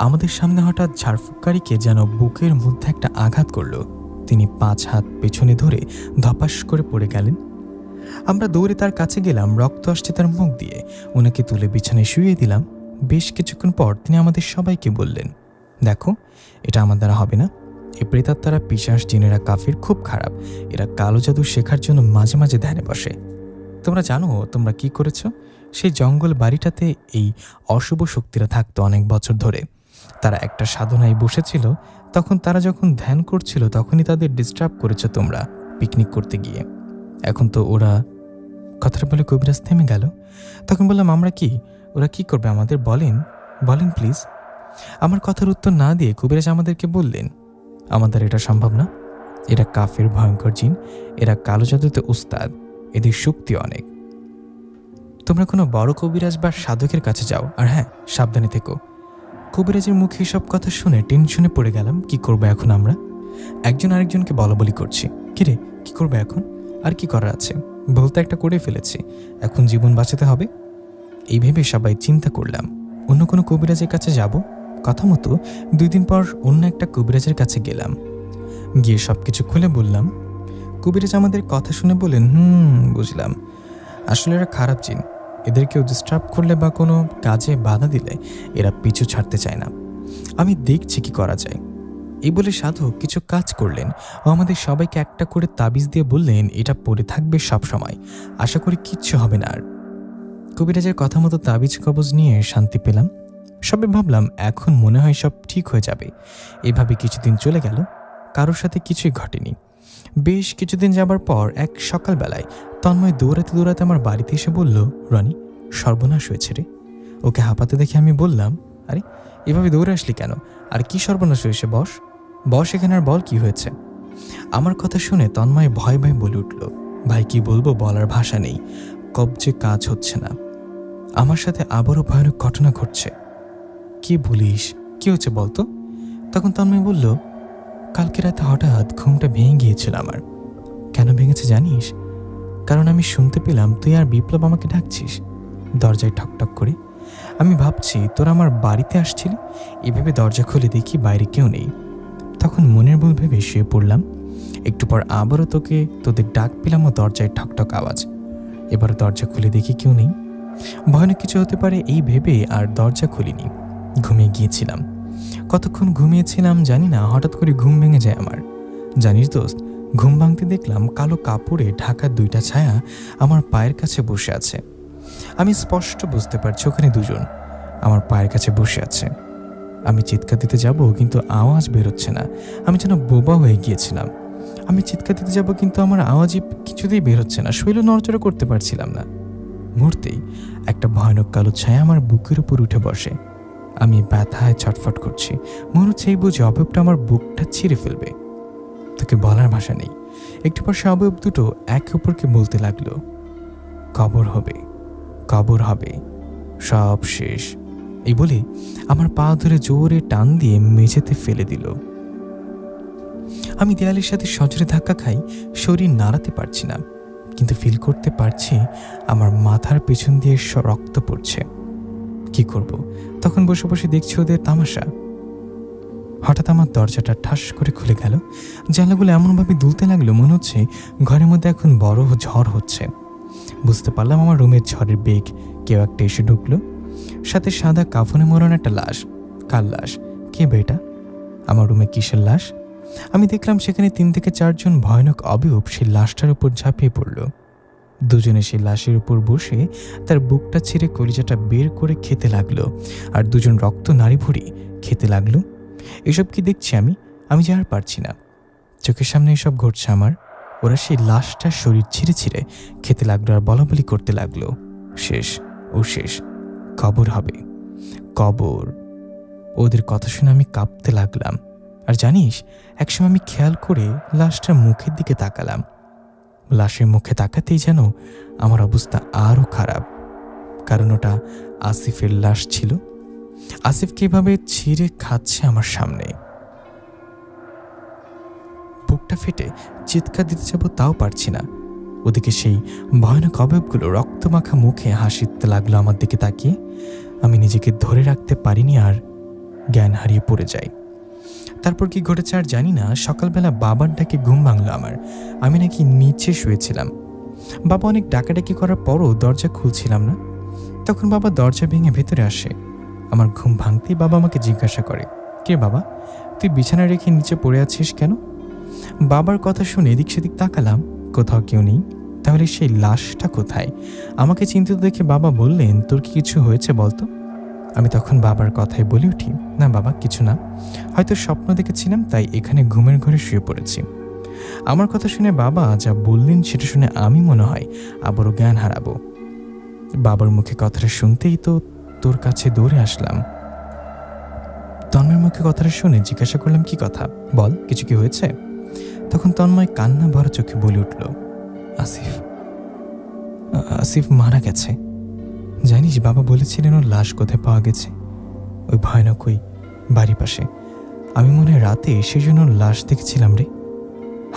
আমাদের সামনে হঠাৎ ঝাড়ফুঁককারীকে যেন বুকের মধ্যে একটা আঘাত করলো। তিনি 5 হাত পেছনে ধরে ধপাস করে পড়ে গেলেন। আমরা দৌড়ে তার কাছে গেলাম। রক্ত আসছে তার মুখ দিয়ে। ওনাকে তুলে বিছানায় শুইয়ে দিলাম। বেশ কিছুক্ষণ পর তিনি আমাদের সবাইকে বললেন, দেখো, এটা আমার দ্বারা হবে না। এই প্রেতাত্মারা, পিশাচ, জিনেরা, কাফির খুব খারাপ। এরা কালো জাদু শেখার জন্য মাঝে মাঝে ধ্যানে বসে। তোমরা জানো তোমরা কি করেছো? সেই জঙ্গল বাড়িটাতে এই অশুভ শক্তিরা থাকতো অনেক বছর ধরে। তারা একটা সাধনায় বসেছিল। তখন তারা যখন ধ্যান করছিল তখনই তাদের ডিস্টার্ব করেছো তোমরা পিকনিক করতে গিয়ে। এখন তো ওরা, কথাটা বলে কবিরাজ থেমে গেল। তখন বললাম, আমরা কি, ওরা কি করবে আমাদের? বলেন বলেন প্লিজ। আমার কথার উত্তর না দিয়ে কবিরাজ আমাদেরকে বললেন, আমাদের এটা সম্ভব না। এরা কাফের, ভয়ঙ্কর জিন। এরা কালো জাদুতে উস্তাদ। এদের শক্তি অনেক। তোমরা কোনো বড় কবিরাজ বা সাধকের কাছে যাও, আর হ্যাঁ, সাবধানে থেকো। কবিরাজের মুখে সব কথা শুনে টেনশনে পড়ে গেলাম। কি করবো এখন আমরা? একজন আরেকজনকে বলাবলি করছি, কিরে কি করবো এখন? আর কি করার আছে? বলতে একটা করে ফেলেছি, এখন জীবন বাঁচাতে হবে। এই ভেবে সবাই চিন্তা করলাম অন্য কোনো কবিরাজের কাছে যাব। কথা মতো 2 দিন পর অন্য একটা কবিরাজের কাছে গেলাম। গিয়ে সব কিছু খুলে বললাম। কবিরাজ আমাদের কথা শুনে বলেন, বুঝলাম, আসলে এরা খারাপ জিন। এদের কেউ ডিস্টার্ব করলে বা কোনো কাজে বাধা দিলে এরা পিছু ছাড়তে চায় না। আমি দেখছি কি করা যায়। এই বলে সাধক কিছু কাজ করলেন ও আমাদের সবাইকে একটা করে তাবিজ দিয়ে বললেন, এটা পড়ে থাকবে সব সময়, আশা করি কিচ্ছু হবে না আর। কবিরাজের কথা মতো তাবিজ কবজ নিয়ে শান্তি পেলাম। সবে ভাবলাম এখন মনে হয় সব ঠিক হয়ে যাবে। এভাবে কিছুদিন চলে গেল, কারোর সাথে কিছুই ঘটেনি। বেশ কিছুদিন যাবার পর এক সকালবেলায় তন্ময় দৌড়াতে দৌড়াতে আমার বাড়িতে এসে বলল, রনি, সর্বনাশ হয়েছে রে। ওকে হাঁপাতে দেখে আমি বললাম, আরে এভাবে দৌড়ে আসলি কেন? আর কি সর্বনাশ হয়েছে? বস বস এখানে, আর বল কি হয়েছে। আমার কথা শুনে তন্ময় ভয় ভয় বলে উঠল, ভাই কি বলবো, বলার ভাষা নেই। কবজে কাজ হচ্ছে না। আমার সাথে আবারও ভয়ানক ঘটনা ঘটছে। কি বলিস? কি হচ্ছে বলতো? তখন তন্ময় বলল, কালকে রাতে হঠাৎ ঘুমটা ভেঙে গিয়েছিল আমার। কেন ভেঙেছে জানিস? কারণ আমি শুনতে পেলাম তুই আর বিপ্লব আমাকে ডাকছিস দরজায় ঠকঠক করে। আমি ভাবছি তোরা আমার বাড়িতে আসছিলি। এভাবে দরজা খুলে দেখি বাইরে কেউ নেই। তখন মনের ভুল ভেবে শুয়ে পড়লাম। একটু পর আবারও তোদের ডাক পেলাম ও দরজায় ঠকঠক আওয়াজ। এবার দরজা খুলে দেখি কেউ নেই। ভয়ানক কিছু হতে পারে এই ভেবে আর দরজা খুলিনি, ঘুমিয়ে গিয়েছিলাম। কতক্ষণ ঘুমিয়েছিলাম জানি না, হঠাৎ করে ঘুম ভেঙে যায় আমার। জানিস দোস্ত, ঘুম ভাঙতে দেখলাম কালো কাপড়ে ঢাকা 2টা ছায়া আমার পায়ের কাছে বসে আছে। আমি স্পষ্ট বুঝতে পারছি ওখানে 2 জন আমার পায়ের কাছে বসে আছে। আমি চিৎকার দিতে যাব কিন্তু আওয়াজ বেরোচ্ছে না। আমি যেন বোবা হয়ে গিয়েছিলাম। আমি চিৎকার দিতে যাব কিন্তু আমার আওয়াজই কিছুতেই বেরোচ্ছে না। শৈল নড়চড়া করতে পারছিলাম না। মুহূর্তেই একটা ভয়ানক কালো ছায়া আমার বুকের উপর উঠে বসে। আমি ব্যথায় ছটফট করছি। মনে হচ্ছে এই বুঝে অবয়বটা আমার বুকটা ছিঁড়ে ফেলবে। তোকে বলার ভাষা নেই। একটু পর সে অবয়ব দুটো একে অপরকে বলতে লাগলো, কবর হবে, কবর হবে, সব শেষ। এই বলে আমার পা ধরে জোরে টান দিয়ে মেঝেতে ফেলে দিল। আমি দেয়ালের সাথে সজোরে ধাক্কা খাই। শরীর নাড়াতে পারছি না, কিন্তু ফিল করতে পারছি আমার মাথার পেছন দিয়ে রক্ত পড়ছে। কি করব? তখন বসে বসে দেখছি ওদের তামাশা। হঠাৎ আমার দরজাটা ঠাস করে খুলে গেল। জানলাগুলো এমনভাবে দুলতে লাগলো মনে হচ্ছে ঘরের মধ্যে এখন বড় ঝড় হচ্ছে। বুঝতে পারলাম আমার রুমের ঝড়ের বেগ। কেউ একটা এসে ঢুকলো, সাথে সাদা কাফনে মোড়ানো একটা লাশ। কার লাশ? কে বেটা? আমার রুমে কিসের লাশ? আমি দেখলাম সেখানে 3 থেকে 4 জন ভয়ানক অবয়ব সেই লাশটার উপর ঝাঁপিয়ে পড়ল। দুজনে সেই লাশের উপর বসে তার বুকটা ছিঁড়ে কলিজাটা বের করে খেতে লাগলো, আর দুজন রক্ত নাড়ি ভরি খেতে লাগলো। এসব কি দেখছি আমি যে আর পারছি না। চোখের সামনে এসব ঘটছে আমার। ওরা সেই লাশটার শরীর ছিঁড়ে ছিঁড়ে খেতে লাগলো আর বলাবলি করতে লাগলো, শেষ, ও শেষ, কবর হবে, কবর। ওদের কথা শুনে আমি কাঁপতে লাগলাম। আর জানিস, একসময় আমি খেয়াল করে লাশটার মুখের দিকে তাকালাম। লাশের মুখে তাকাতেই যেন আমার অবস্থা আরও খারাপ, কারণ ওটা আসিফের লাশ ছিল। আসিফকে এভাবে ছিঁড়ে খাচ্ছে আমার সামনে। বুকটা ফেটে চিৎকার দিতে যাবো, তাও পারছি না। ওদিকে সেই ভয়ানক অবয়বগুলো রক্তমাখা মুখে হাসিতে লাগলো আমার দিকে তাকিয়ে। আমি নিজেকে ধরে রাখতে পারিনি আর জ্ঞান হারিয়ে পড়ে যাই। তারপর কি ঘটেছে আর জানি না। সকালবেলা বাবার ডাকে ঘুম ভাঙলো আমার। আমি নাকি নিচে শুয়েছিলাম। বাবা অনেক ডাকাডাকি করার পরও দরজা খুলছিলাম না। তখন বাবা দরজা ভেঙে ভেতরে আসে। আমার ঘুম ভাঙতেই বাবা আমাকে জিজ্ঞাসা করে, কে বাবা, তুই বিছানা রেখে নিচে পড়ে আছিস কেন? বাবার কথা শুনে এদিক সেদিক তাকালাম, কোথাও কেউ নেই। তাহলে সেই লাশটা কোথায়? আমাকে চিন্তিত দেখে বাবা বললেন, তোর কি কিছু হয়েছে বলতো? আমি তখন বাবার কথায় বলে উঠি, না বাবা, কিছু না, হয়তো স্বপ্ন দেখেছিলাম, তাই এখানে ঘুমের ঘরে শুয়ে পড়েছি। আমার কথা শুনে বাবা যা বললেন সেটা শুনে আমি মনে হয় আবারও জ্ঞান হারাবো। বাবার মুখে কথাটা শুনতেই তো তোর কাছে দৌড়ে আসলাম। তন্ময়ের মুখে কথাটা শুনে জিজ্ঞাসা করলাম, কি কথা বল, কিছু কি হয়েছে? তখন তন্ময় কান্না ভরা চোখে বলে উঠল, আসিফ মারা গেছে। জানিস, বাবা বলেছিলেন ওর লাশ কোথায় পাওয়া গেছে? ওই ভয়ানক ওই বাড়ির পাশে। আমি মনে হয় রাতে সেজন্য ওর লাশ দেখেছিলাম রে।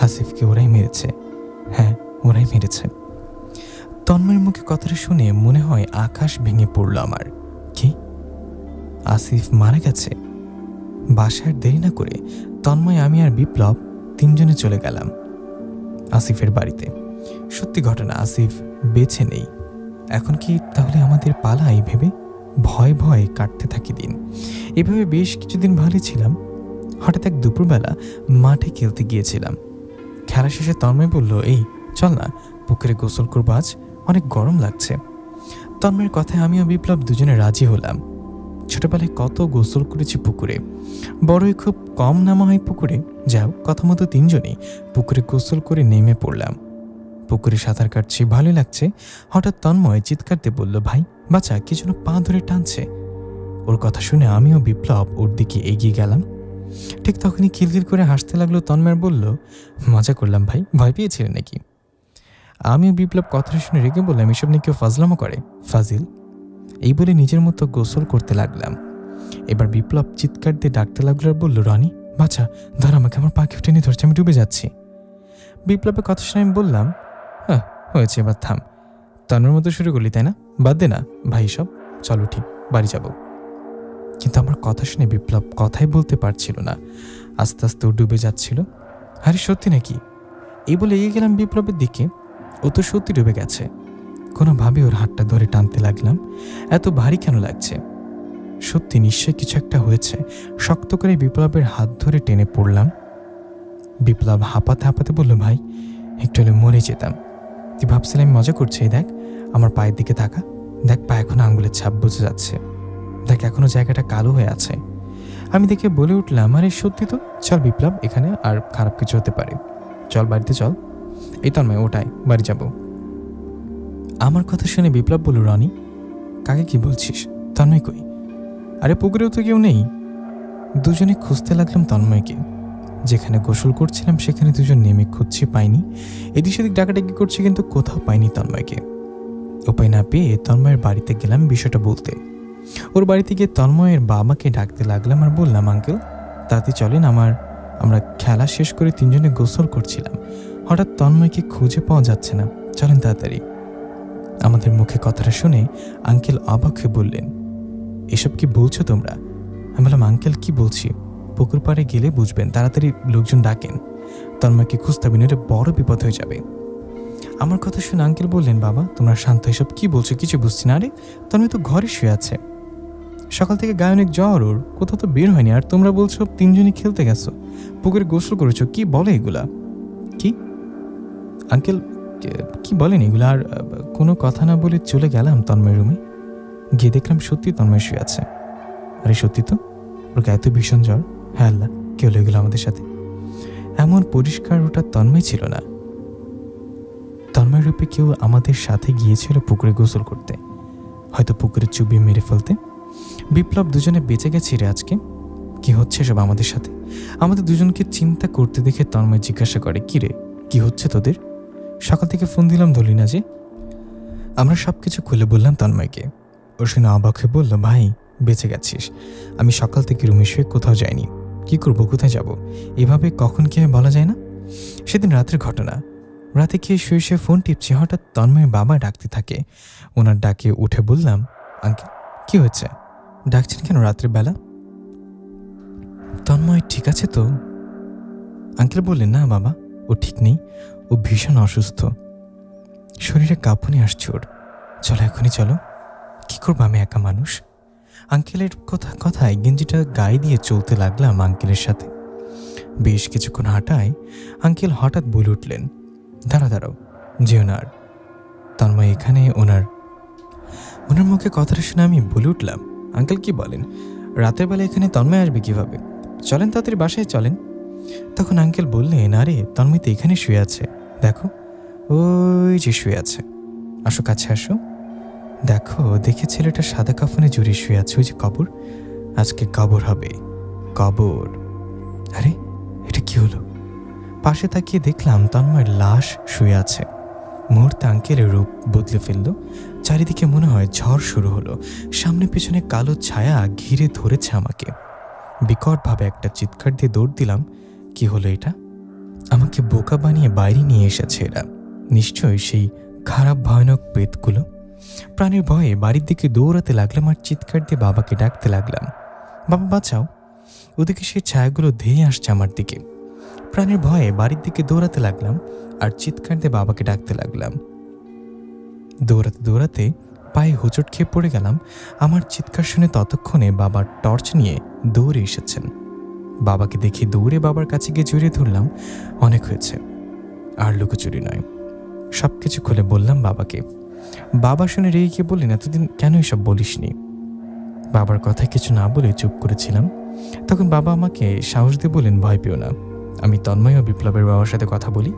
আসিফকে ওরাই মেরেছে। হ্যাঁ, ওরাই মেরেছে। তন্ময়ের মুখে কথাটা শুনে মনে হয় আকাশ ভেঙে পড়ল আমার। কি? আসিফ মারা গেছে? বাসায় দেরি না করে তন্ময়, আমি আর বিপ্লব 3 জনে চলে গেলাম আসিফের বাড়িতে। সত্যি ঘটনা, আসিফ বেঁচে নেই। এখন কি তাহলে আমাদের পালাই ভেবে ভয় ভয়ে কাটতে থাকি দিন। এভাবে বেশ কিছুদিন ভালোই ছিলাম। হঠাৎ এক দুপুরবেলা মাঠে খেলতে গিয়েছিলাম। খেলা শেষে তন্ময় বলল, এই চল না, পুকুরে গোসল করবো, আজ অনেক গরম লাগছে। তন্ময়ের কথায় আমিও বিপ্লব দুজনে রাজি হলাম। ছোটবেলায় কত গোসল করেছি পুকুরে, বড়ই খুব কম নামা হয় পুকুরে। যাও, কথা মতো 3 জনেই পুকুরে গোসল করে নেমে পড়লাম। পুকুরে সাঁতার কাটছি, ভালোই লাগছে। হঠাৎ তন্ময় চিৎকার দিয়ে বলল, ভাই বাঁচা, কি যেন পা ধরে টানছে। ওর কথা শুনে আমিও বিপ্লব ওর দিকে এগিয়ে গেলাম। ঠিক তখনই খিলখিল করে হাসতে লাগলো তন্ময়। বলল, মজা করলাম ভাই, ভয় পেয়েছিলেন নাকি? আমিও বিপ্লব কথাটা শুনে রেগে বললাম, এসব নিয়ে কেউ ফাজলামো করে, ফাজিল। এই বলে নিজের মতো গোসল করতে লাগলাম। এবার বিপ্লব চিৎকার দিয়ে ডাকতে লাগলো আর বলল, রনি বাঁচা, ধর আমাকে, আমার পাখি টেনে ধরছে, আমি ডুবে যাচ্ছি। বিপ্লবের কথা শুনে আমি বললাম, হ্যাঁ হয়েছে, এবার থাম। তন্ময়ের মতো শুরু করলি তাই না? বাদ দে না ভাই সব, চল উঠি, বাড়ি যাব। কিন্তু আমার কথা শুনে বিপ্লব কথাই বলতে পারছিল না, আস্তে আস্তে ও ডুবে যাচ্ছিল। আরে সত্যি নাকি? এই বলে এগিয়ে গেলাম বিপ্লবের দিকে। ও তো সত্যি ডুবে গেছে। কোনোভাবে ওর হাতটা ধরে টানতে লাগলাম, এত ভারী কেন লাগছে? সত্যি নিশ্চয় কিছু একটা হয়েছে। শক্ত করে বিপ্লবের হাত ধরে টেনে পড়লাম। বিপ্লব হাঁপাতে হাঁপাতে বলল, ভাই একটু হলে মরে যেতাম। তুই ভাবছিলাম আমি মজা করছি? দেখ আমার পায়ের দিকে তাকা, দেখ পা এখনো আঙ্গুলের ছাপ বোঝা যাচ্ছে, দেখ এখনো জায়গাটা কালো হয়ে আছে। আমি দেখে বলে উঠলাম, আরে সত্যি তো, চল বিপ্লব, এখানে আর খারাপ কিছু হতে পারে, চল বাড়িতে চল। এই তন্ময় ওটাই, বাড়ি যাব। আমার কথা শুনে বিপ্লব বলল, রনি কাকে কি বলছিস? তন্ময় কই? আরে পুকুরেও তো কেউ নেই। দুজনে খুঁজতে লাগলাম তন্ময়কে। যেখানে গোসল করছিলাম সেখানে দুজন নেমে খুঁজছি, পাইনি। এদিক সেদিক ডাকাডাকি করছি, কিন্তু কোথাও পাইনি তন্ময়কে। উপায় না পেয়ে তন্ময়ের বাড়িতে গেলাম বিষয়টা বলতে। ওর বাড়িতে গিয়ে তন্ময়ের বাবাকে ডাকতে লাগলাম আর বললাম, আঙ্কেল তাতে চলেন, আমরা খেলা শেষ করে 3 জনে গোসল করছিলাম, হঠাৎ তন্ময়কে খুঁজে পাওয়া যাচ্ছে না, চলেন তাড়াতাড়ি। আমাদের মুখে কথাটা শুনে আঙ্কেল অবাক হয়ে বললেন, এসব কি বলছো তোমরা? আমি বললাম, আঙ্কেল কি বলছি? পুকুর পাড়ে গেলে বুঝবেন, তাড়াতাড়ি লোকজন ডাকেন, তন্ময়কে খুঁজতে হবে, নইলে বড় বিপদ হয়ে যাবে। আমার কথা শুনে আঙ্কেল বললেন, বাবা তোমরা শান্ত, এসব কি বলছো, কিছু বুঝছি না। আরে তন্ময় তো ঘরে শুয়ে আছে, সকাল থেকে গায়ে অনেক জ্বর, ওর কোথাও তো বের হয়নি, আর তোমরা বলছো তিনজনই খেলতে গেছো, পুকুরে গোসল করেছো, কি বলে এগুলা? কি আঙ্কেল কি বলেন এগুলা? আর কোনো কথা না বলে চলে গেলাম তন্ময় রুমে, গিয়ে দেখলাম সত্যি তন্ময় শুয়ে আছে। আরে সত্যি তো, ওর গায়ে তো ভীষণ জ্বর। হ্যাঁ আল্লাহ, কে হলো এগুলো আমাদের সাথে? এমন পরিষ্কার ওটা তন্ময় ছিল না। তন্ময় রূপে কেউ আমাদের সাথে গিয়েছিল পুকুরে গোসল করতে, হয়তো পুকুরে চুবিয়ে মেরে ফেলতে। বিপ্লব দুজনে বেঁচে গেছি রে আজকে। কি হচ্ছে সব আমাদের সাথে? আমাদের দুজনকে চিন্তা করতে দেখে তন্ময় জিজ্ঞাসা করে, কি রে, কি হচ্ছে তোদের? সকাল থেকে ফোন দিলাম ধরলি না যে। আমরা সব কিছু খুলে বললাম তন্ময়কে। ও শুনে অবাক হয়ে বলল, ভাই বেঁচে গেছিস, আমি সকাল থেকে রুমে শুয়ে কোথাও যাইনি। কি করবো, কোথায় যাব, এভাবে কখন কি হয় বলা যায় না। সেদিন রাতের ঘটনা, রাতে খেয়ে শুয়ে শুয়ে ফোন টিপছি, হঠাৎ তন্ময়ের বাবা ডাকতে থাকে। ওনার ডাকে উঠে বললাম, আঙ্কেল কি হয়েছে, ডাকছেন কেন রাত্রের বেলা? তন্ময় ঠিক আছে তো? আঙ্কেল বললেন, না বাবা, ও ঠিক নেই, ও ভীষণ অসুস্থ, শরীরে কাঁপুনি আসছে ওর, চলো এখনই চলো। কি করবো, আমি একা মানুষ। আঙ্কেলের কথায় গেঞ্জিটা গায়ে দিয়ে চলতে লাগলাম আঙ্কেলের সাথে। বেশ কিছুক্ষণ হাঁটায় আঙ্কেল হঠাৎ বলে উঠলেন, দাঁড়াও যেও না আর। তন্ময় এখানে? ওনার মুখে কথাটা শুনে আমি বলে উঠলাম, আঙ্কেল কি বলেন, রাতের বেলা এখানে তন্ময় আসবে কিভাবে? চলেন তাড়াতাড়ি বাসায় চলেন। তখন আঙ্কেল বললেন, আরে তন্ময় তো এখানে শুয়ে আছে, দেখো ওই যে শুয়ে আছে, আসো কাছে আসো, দেখো দেখে ছেলেটা সাদা কাফনে জড়িয়ে শুয়ে আছে, ওই যে কবর, আজকে কবর হবে, কবর। আরে এটা কি হলো? পাশে তাকিয়ে দেখলাম তন্ময়ের লাশ শুয়ে আছে। মুহূর্তে আঙ্কেলের রূপ বদলে ফেলল, চারিদিকে মনে হয় ঝড় শুরু হলো, সামনে পেছনে কালো ছায়া ঘিরে ধরেছে আমাকে। বিকটভাবে একটা চিৎকার দিয়ে দৌড় দিলাম। কি হলো এটা? আমাকে বোকা বানিয়ে বাইরে নিয়ে এসেছে এরা, নিশ্চয়ই সেই খারাপ ভয়ানক প্রেতগুলো। প্রাণের ভয়ে বাড়ির দিকে দৌড়াতে লাগলাম আর চিৎকার দিয়ে বাবাকে ডাকতে লাগলাম, বাবা বাঁচাও। ওদিকে সেই ছায়াগুলো ধেয়ে আসছে আমার দিকে। প্রাণের ভয়ে বাড়ির দিকে দৌড়াতে লাগলাম আর চিৎকার দিয়ে বাবাকে ডাকতে লাগলাম। দৌড়াতে দৌড়াতে পায়ে হোঁচট খেয়ে পড়ে গেলাম। আমার চিৎকার শুনে ততক্ষণে বাবার টর্চ নিয়ে দৌড়ে এসেছেন। বাবাকে দেখে দৌড়ে বাবার কাছে গিয়ে জড়িয়ে ধরলাম। অনেক হয়েছে, আর লুকোচুরি নয়, সব কিছু খুলে বললাম বাবাকে। বাবা শুনে রেগে গিয়ে বললেন, এতদিন কেন এসব বলিসনি? বাবার কথায় কিছু না বলে চুপ করেছিলাম। তখন বাবা আমাকে সাহস দিয়ে বললেন, ভয় পেও না, আমি তন্ময় ও বিপ্লবের বাবার সাথে কথা বলি,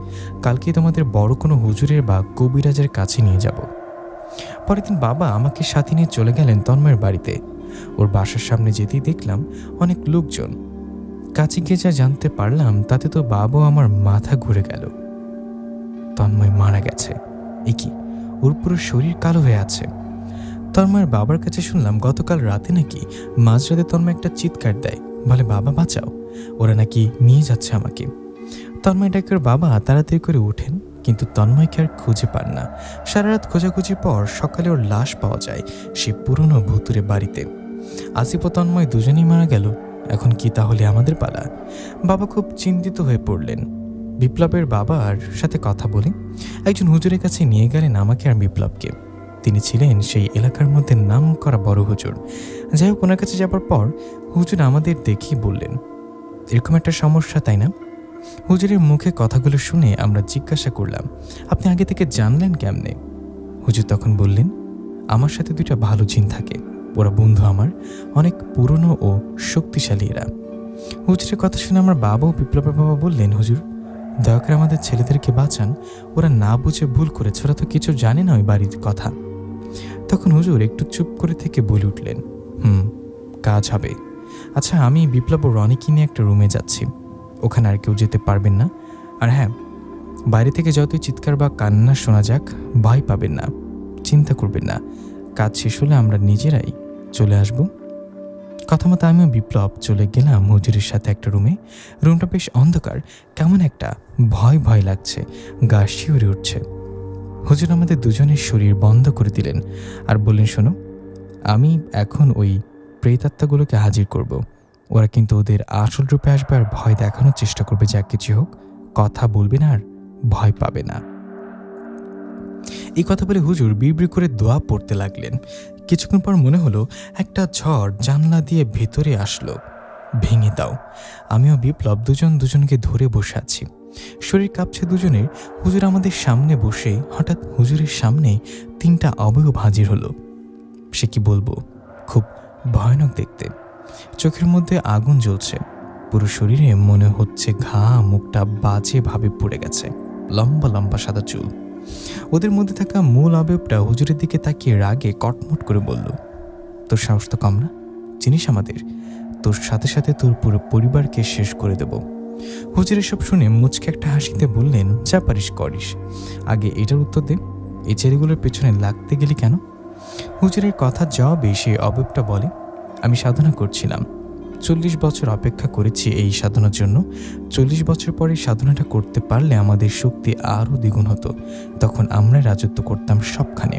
কালকে তোমাদের বড় কোনো হুজুরের বা কবিরাজের কাছে নিয়ে যাব। পরের দিন বাবা আমাকে সাথে নিয়ে চলে গেলেন তন্ময়ের বাড়িতে। ওর বাসার সামনে যেতেই দেখলাম অনেক লোকজন। কাছে গিয়ে যা জানতে পারলাম তাতে তো বাবা আমার মাথা ঘুরে গেল। তন্ময় মারা গেছে। এ কি, ওর পুরো শরীর কালো হয়ে আছে। তন্ময়ের বাবার কাছে শুনলাম গতকাল রাতে নাকি মাঝরাতে তন্ময় একটা চিৎকার দেয়, বলে বাবা বাঁচাও, ওরা নাকি নিয়ে যাচ্ছে আমাকে। তন্ময় ডাকের বাবা তাড়াতাড়ি করে ওঠেন, কিন্তু তন্ময়কে আর খুঁজে পান না। সারা রাত খোঁজাখুঁজির পর সকালে ওর লাশ পাওয়া যায় সে পুরনো ভুতুরে বাড়িতে। আসিফ ও তন্ময় দুজনেই মারা গেল, এখন কি তাহলে আমাদের পালা? বাবা খুব চিন্তিত হয়ে পড়লেন। বিপ্লবের বাবার সাথে কথা বলে একজন হুজুরের কাছে নিয়ে গেলেন আমাকে আর বিপ্লবকে। তিনি ছিলেন সেই এলাকার মধ্যে নাম করা বড় হুজুর। যাই হোক, ওনার কাছে যাবার পর হুজুর আমাদের দেখেই বললেন, এরকম একটা সমস্যা তাই না? হুজুরের মুখে কথাগুলো শুনে আমরা জিজ্ঞাসা করলাম, আপনি আগে থেকে জানলেন কেমনে? হুজুর তখন বললেন, আমার সাথে দুইটা ভালো জিন থাকে, ওরা বন্ধু আমার, অনেক পুরনো ও শক্তিশালী এরা। হুজুরের কথা শুনে আমার বাবা ও বিপ্লবের বাবা বললেন, হুজুর দয়া করে আমাদের ছেলেদেরকে বাঁচান, ওরা না বুঝে ভুল করেছে, ওরা তো কিছু জানে না ওই বাড়ির কথা। তখন হুজুর একটু চুপ করে থেকে বলে উঠলেন, কাজ হবে। আচ্ছা, আমি বিপ্লব ও রনিকে নিয়ে একটা রুমে যাচ্ছি, ওখানে আর কেউ যেতে পারবেন না। আর হ্যাঁ, বাইরে থেকে যতই চিৎকার বা কান্না শোনা যাক, ভয় পাবেন না, চিন্তা করবেন না, কাজ শেষ হলে আমরা নিজেরাই চলে আসব। কথা মতো আমিও বিপ্লব চলে গেলাম হুজুরের সাথে একটা রুমে। রুমটা বেশ অন্ধকার, কেমন একটা ভয় ভয় লাগছে, গা শিউরে উঠছে। হুজুর আমাদের দুজনের শরীর বন্ধ করে দিলেন আর বললেন, শোনো, আমি এখন ওই প্রেতাত্মাগুলোকে হাজির করব, ওরা কিন্তু ওদের আসল রূপে আসবে আর ভয় দেখানোর চেষ্টা করবে, যা কিছু হোক কথা বলবে না আর ভয় পাবে না। এই কথা বলে হুজুর বিড়বিড় করে দোয়া পড়তে লাগলেন। কিছুক্ষণ পর মনে হলো একটা ঝড় জানলা দিয়ে ভেতরে আসলো। ভেঙে দাও। আমিও বিপ্লব দুজনকে ধরে বসে আছি, শরীর কাঁপছে দুজনের। হুজুর আমাদের সামনে বসে হঠাৎ হুজুরের সামনে 3টা অবয়ব হাজির হলো। সে কি বলবো, খুব ভয়ানক দেখতে। চোখের মধ্যে আগুন জ্বলছে, পুরো শরীরে মনে হচ্ছে ঘা, মুখটা বাজে ভাবে পড়ে গেছে, লম্বা লম্বা সাদা চুল। ওদের মধ্যে থাকা মূল অবয়বটা হুজুরের দিকে তাকিয়ে রাগে কটমট করে বলল, তোর সাহস তো কম না, চিনিস আমাদের, তোর সাথে সাথে তোর পুরো পরিবারকে শেষ করে দেব। হুজুর এসব শুনে মুচকে একটা হাসিতে বললেন, যা পারিস করিস, আগে এটার উত্তর দে, এই ছেলেগুলোর পেছনে লাগতে গেলি কেন? হুজুরের কথা জবাবে সেই অবয়বটা বলে, আমি সাধনা করছিলাম, 40 বছর অপেক্ষা করেছি এই সাধনার জন্য। 40 বছর পরে সাধনাটা করতে পারলে আমাদের শক্তি আরও দ্বিগুণ হতো, তখন আমরা রাজত্ব করতাম সবখানে।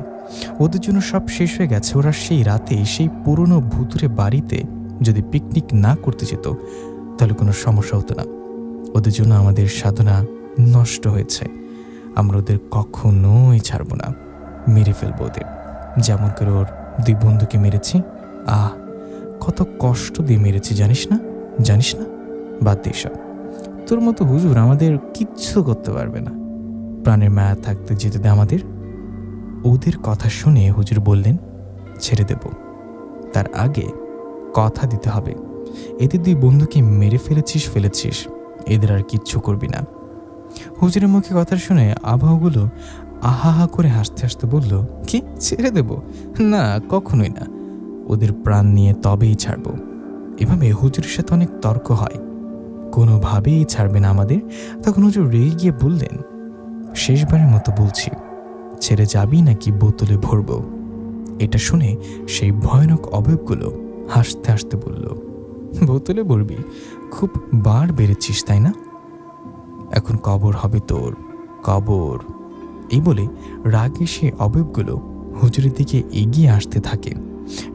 ওদের জন্য সব শেষ হয়ে গেছে। ওরা সেই রাতে সেই পুরনো ভুতুরে বাড়িতে যদি পিকনিক না করতে যেত তাহলে কোনো সমস্যা হতো না। ওদের জন্য আমাদের সাধনা নষ্ট হয়েছে। আমরা ওদের কখনোই ছাড়ব না, মেরে ফেলবো ওদের, যেমন করে ওর 2 বন্ধুকে মেরেছি। কত কষ্ট দিয়ে মেরেছি জানিস না, জানিস না? বাদ দিয়ে সব, তোর মতো হুজুর আমাদের কিচ্ছু করতে পারবে না, প্রাণের মায়া থাকতে যেতে দে আমাদের। ওদের কথা শুনে হুজুর বললেন, ছেড়ে দেব, তার আগে কথা দিতে হবে, এদের 2 বন্ধুকে মেরে ফেলেছিস, এদের আর কিচ্ছু করবি না। হুজুরের মুখে কথা শুনে আবহাওয়াগুলো আহা করে হাসতে হাসতে বলল, কি ছেড়ে দেব? না, কখনোই না, ওদের প্রাণ নিয়ে তবেই ছাড়ব। এভাবে হুজুরের সাথে অনেক তর্ক হয়, কোনোভাবেই ছাড়বে না আমাদের। তখন হুজুর রেগে গিয়ে বললেন, শেষবারের মতো বলছি, ছেড়ে যাবি নাকি বোতলে ভরব? এটা শুনে সেই ভয়ানক অবয়বগুলো হাসতে হাসতে বলল, বোতলে ভরবি? খুব বার বেড়েছিস তাই না? এখন কবর হবে তোর, কবর। এই বলে রাগে সে অবয়বগুলো হুজুরের দিকে এগিয়ে আসতে থাকে।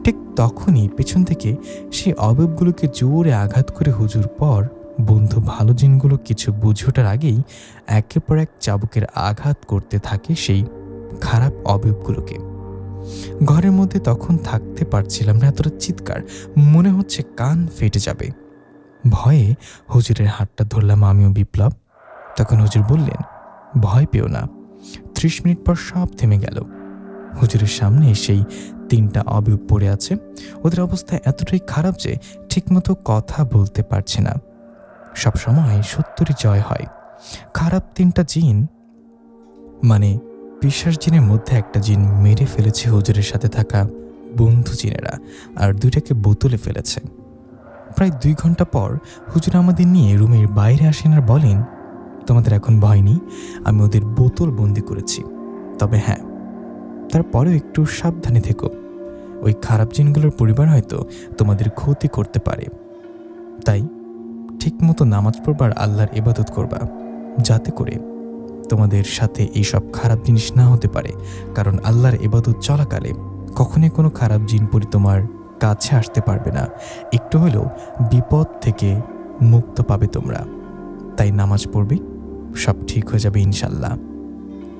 ঠিক তখনই পেছন থেকে সেই অবয়বগুলোকে জোরে আঘাত করে হুজুর পর বন্ধু ভালো জিনগুলো কিছু বুঝে ওঠার আগেই একের পর এক চাবুকের আঘাত করতে থাকে সেই খারাপ অবয়বগুলোকে। ঘরের মধ্যে তখন থাকতে পারছিলাম না, এতটা চিৎকার, মনে হচ্ছে কান ফেটে যাবে। ভয়ে হুজুরের হাতটা ধরলাম আমিও বিপ্লব। তখন হুজুর বললেন, ভয় পেও না। 30 মিনিট পর সব থেমে গেল। হুজুরের সামনে সেই 3টা অবয়ব পড়ে আছে। ওদের অবস্থা এতটাই খারাপ যে ঠিকমতো কথা বলতে পারছে না। সবসময় সত্যরই জয় হয়। খারাপ 3টা জিন, মানে বিশ্বাস জিনের মধ্যে একটা জিন মেরে ফেলেছে হুজুরের সাথে থাকা বন্ধু জিনেরা, আর 2টাকে বোতলে ফেলেছে। প্রায় 2 ঘন্টা পর হুজুর আমাদের নিয়ে রুমের বাইরে আসেন আর বলেন, তোমাদের এখন ভয় নেই, আমি ওদের বোতল বন্দি করেছি। তবে হ্যাঁ, তারপরেও একটু সাবধানে থেকো, ওই খারাপ জিনগুলোর পরিবার হয়তো তোমাদের ক্ষতি করতে পারে। তাই ঠিকমতো নামাজ পড়বার আল্লাহর ইবাদত করবা, যাতে করে তোমাদের সাথে এইসব খারাপ জিনিস না হতে পারে। কারণ আল্লাহর ইবাদত চলাকালে কখনোই কোনো খারাপ জিন পরি তোমার কাছে আসতে পারবে না। একটু হলেও বিপদ থেকে মুক্ত পাবে তোমরা। তাই নামাজ পড়বে, সব ঠিক হয়ে যাবে ইনশাল্লাহ।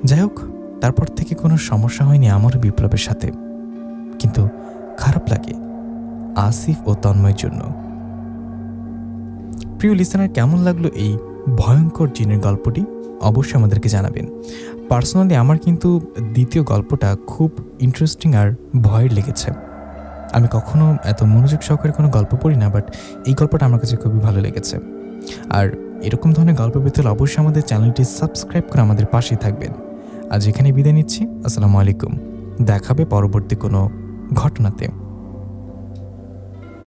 যাই হোক, তারপর থেকে কোনো সমস্যা হয়নি আমারও বিপ্লবের সাথে। কিন্তু খারাপ লাগে আসিফ ও তন্ময়ের জন্য। প্রিয় লিসেনার, কেমন লাগলো এই ভয়ঙ্কর জিনের গল্পটি? অবশ্যই আমাদেরকে জানাবেন। পার্সোনালি আমার কিন্তু দ্বিতীয় গল্পটা খুব ইন্টারেস্টিং আর ভয়ের লেগেছে। আমি কখনো এত মনোযোগ সহকারে কোনো গল্প পড়ি না, বাট এই গল্পটা আমার কাছে খুবই ভালো লেগেছে। আর এরকম ধরনের গল্প পেতে হলে অবশ্যই আমাদের চ্যানেলটি সাবস্ক্রাইব করে আমাদের পাশেই থাকবেন। আজ এখানে বিদায় নিচ্ছি। আসসালামু আলাইকুম। দেখাবে পরবর্তী কোনো ঘটনাতে।